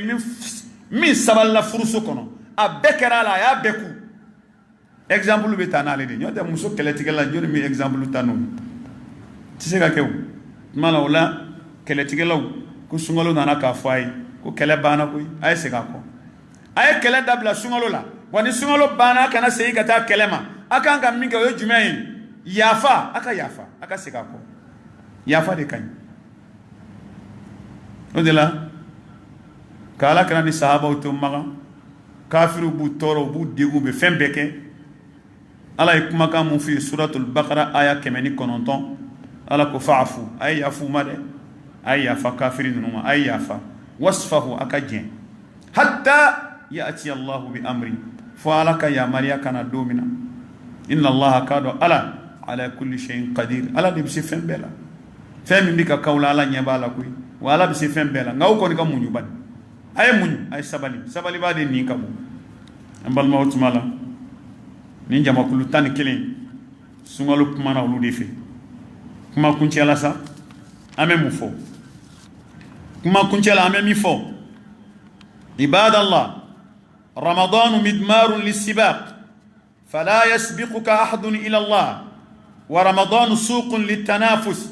min sabalila furuso kɔnɔ a bɛɛ kɛra a la a y'a bɛɛ ku exemple bɛ taa n'ale de ye n'o tɛ muso kɛlɛtigɛla jɔnni bɛ exemple ta n'o ye tɛ se ka kɛ o tuma la o la kɛlɛtigɛlaw ko sunkalo nana k'a fɔ a ye ko kɛlɛ banna koyi a ye segin a kɔ a ye kɛlɛ dabila sunkalo la wa ni sunkalo banna a kana segin ka taa kɛlɛ ma a kan ka min kɛ o ye jumɛn ye yafa a ka yafa a ka segin a kɔ yafa de ka ɲi o de la ka ala kɛra ni sahabaw to magan kafiriw b'u tɔɔrɔ u b'u degun u bɛ fɛn bɛɛ kɛ ala ye kumakan mun f'i ye suratul Baqara aya 109 ala ko fa'afu a ye yafa u ma dɛ a ye yafa kafiri ninnu ma a ye yafa wasfahu a ka jɛn hatta ya'ti Allahu bi amri fo ala ka yamariya kana don min na inna allaha k'a dɔn ala kulli shay'in qadir ala de bɛ se fɛn bɛɛ la fɛn min bɛ ka kaw la ala ɲɛ b'a la koyi wa ala bɛ se fɛn bɛɛ la nka aw kɔni ka muɲu bani a ye muɲu a ye sabali b'a de nin ka bon an balimaw tuma la ni jamakulu 11 sunkalo kumana olu de fɛ kuma kuncɛ la sa an bɛ mun fɔ kuma kuncɛ la an bɛ min fɔ ibadallah رمضان مدمار للسباق فلا يسبقك أحد إلى الله ورمضان سوق للتنافس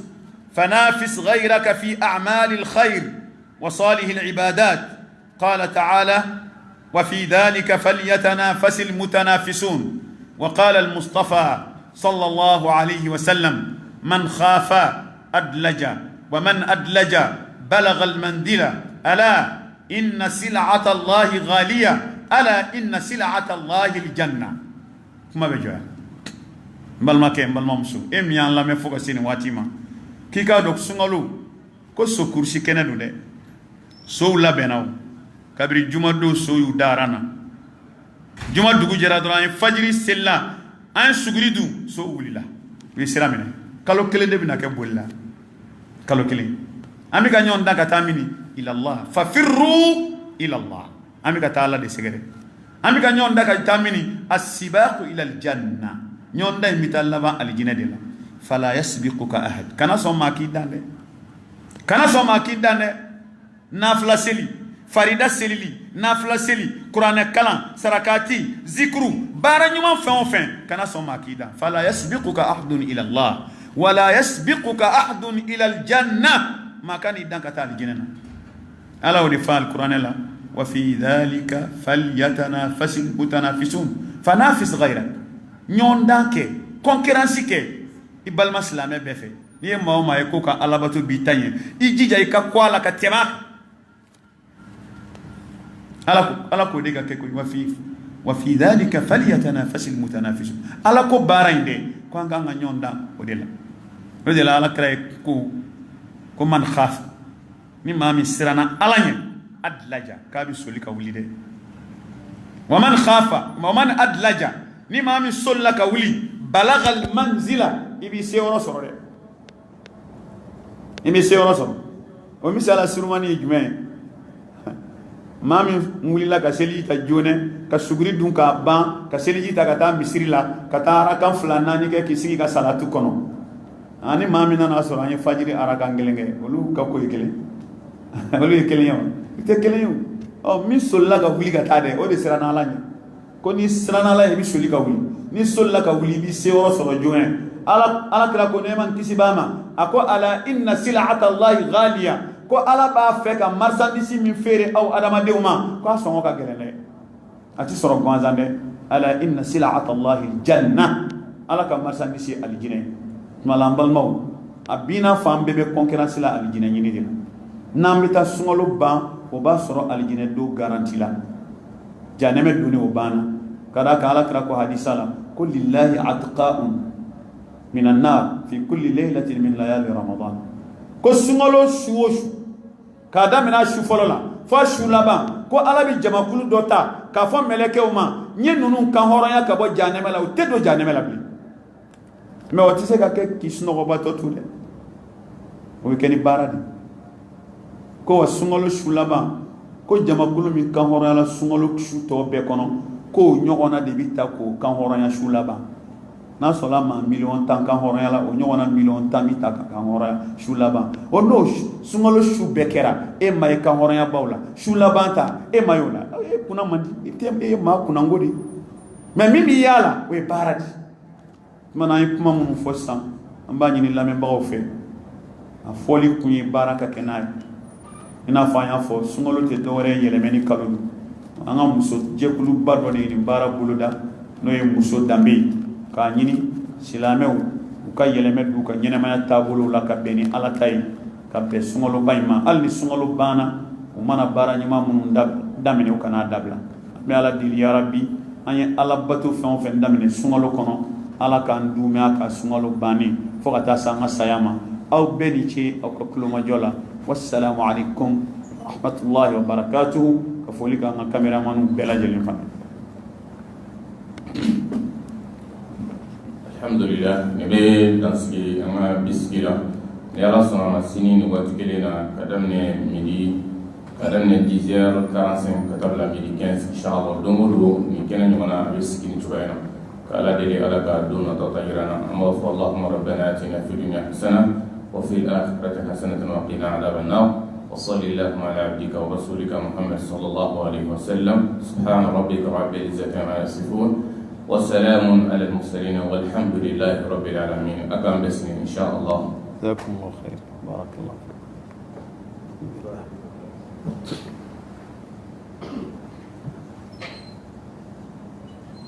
فنافس غيرك في أعمال الخير وصالح العبادات قال تعالى وفي ذلك فليتنافس المتنافسون وقال المصطفى صلى الله عليه وسلم من خاف أدلج ومن أدلج بلغ المنزلة ألا إن سلعة الله غالية ألا إن سلعة الله الجنة كما بجوا بالما كم بالما مسو يان لا مفوق سين واتيما كيكا دوك سونغالو كو سو كرسي كندو ده سو لا بناو كبري جمعة دو سو يدارنا جمعة دوغو جرا دران فجر سلا ان سغريدو سو وليلا ويسرامنا كالو كلي دبنا كبولا كالو كلي امي كا نيون داكا تاميني الى الله ففروا الى الله امي كا تعالى دي سغري امي كا نيون داكا تاميني السباق الى الجنه نيون داي ميتال لبا الجنه دي لا فلا يسبقك احد كان سو ما كي داندي نافلا سلي farida selili nafla seli qur'an kalan sarakati zikru bara nyuma fen kana son makida fala yasbiquka ahadun ila allah wala yasbiquka ahadun ila aljanna ma kan idan ka taa aljinna ala o de fa alquran la wa fi dhalika falyatanafasil mutanafisun fanafis ghayra ñondan ke concurrence ke ibalma silame be fe ni ma o ma e ko ka alabato bi tanye i jija i ka kwala ka tema ala ko de ga ke ko wa fi dhalika falyatanafasil mutanafisun ala ko barainde ko nga ñondan o de la ala kray ko man khaf ni mami sirana alanya adlaja kabi soli ka wuli de wa man adlaja ni mami solla ka wuli balagha al manzila ibi sewro soro de imi sewro soro o misala surmani jume mami wuli la ka seli ta jone ka suguri dun ka ban ka seli ta ka ta misiri la ka ta arakan fulana ni ke kisigi ka salatu kono ani mami nana soro anye fajiri arakan gelenge olu ka ko yekele olu yekele yo te kele yo o mi solla ka wuli ka ta de o de sirana la ni ko ni sirana la bi soli ka wuli ni solla ka wuli bi sewro soro jone ala kira ko ne man kisibama ako ala inna sil'ata allahi ghaliya ko ala ba fe ka marchandise min fere aw adama deuma ko songo ka gelene ati soro gonzande ala inna sil'ata allahi aljanna ala ka marchandise aljine malambal maw abina fambe be concurrence la aljine nyini dina nambita sungolo ban o ba soro aljine do garanti la janeme duni o bana kada ka ala kira ko hadisala ko lillahi atqa'un min an-nar fi kulli laylatin min layali ramadan ko sungolo shuoshu kada mina shu folola fa shu laba ko ala bi jamakulu dota ka fo melekew ma nye nunu kan horonya ka bo janeme la o tedo janeme la bi me o tise ka ke kisno go bato tule o ke ni baradi ko sungolo shu laba ko jamakulu mi kan horonya la sungolo shu to be kono ko nyogona de bita ko kan horonya shu laba na sola ma million tan kan horonya la o nyogona million tan mita kan horonya shu laba o no sungolo shu bekera e may kan horonya bawla shu laba ta e mayola e kuna mandi e ma kuna ngodi mais mimi yala we baradi mana yi kuma mun fo san amba nyini lame bawo fe a foli kunyi baraka kenay ina fa nya fo sungolo te dore yelemeni kalu anga muso jekulu bado ne ni bara buluda no ye muso dambe ka nyini silamew ka yeleme du ka nyene ma tabulu la ka beni ala tay ka be sungolo bayma al ni sungolo bana o mana bara nyima mun damene o kana dabla me ala dil ya rabbi anye ala batu fen fen damene sungolo kono ala kan dume aka sungolo bani fo ka ta sanga sayama aw beni ci aw ko kuluma jola wassalamu alaikum rahmatullahi wa barakatuh ka foli ka nga cameraman bela jelin fa alhamdulillah nebe danski ama biskira ne ala sona sini ni watu kelena kadamne midi kadamne 10h45 katabla midi 15 inshallah dongodo ni kena nyona biskini tubayna kala dele ala ka dona tatayirana amma fa allahumma rabbana atina fid dunya hasana wa fil akhirati hasanatan wa qina adhaban nar وصل اللهم على عبدك ورسولك محمد صلى الله عليه وسلم سبحان ربك رب العزة عما يصفون وسلام على المرسلين والحمد لله رب العالمين أكرم باسمي إن شاء الله. جزاكم الله خير بارك الله فيك.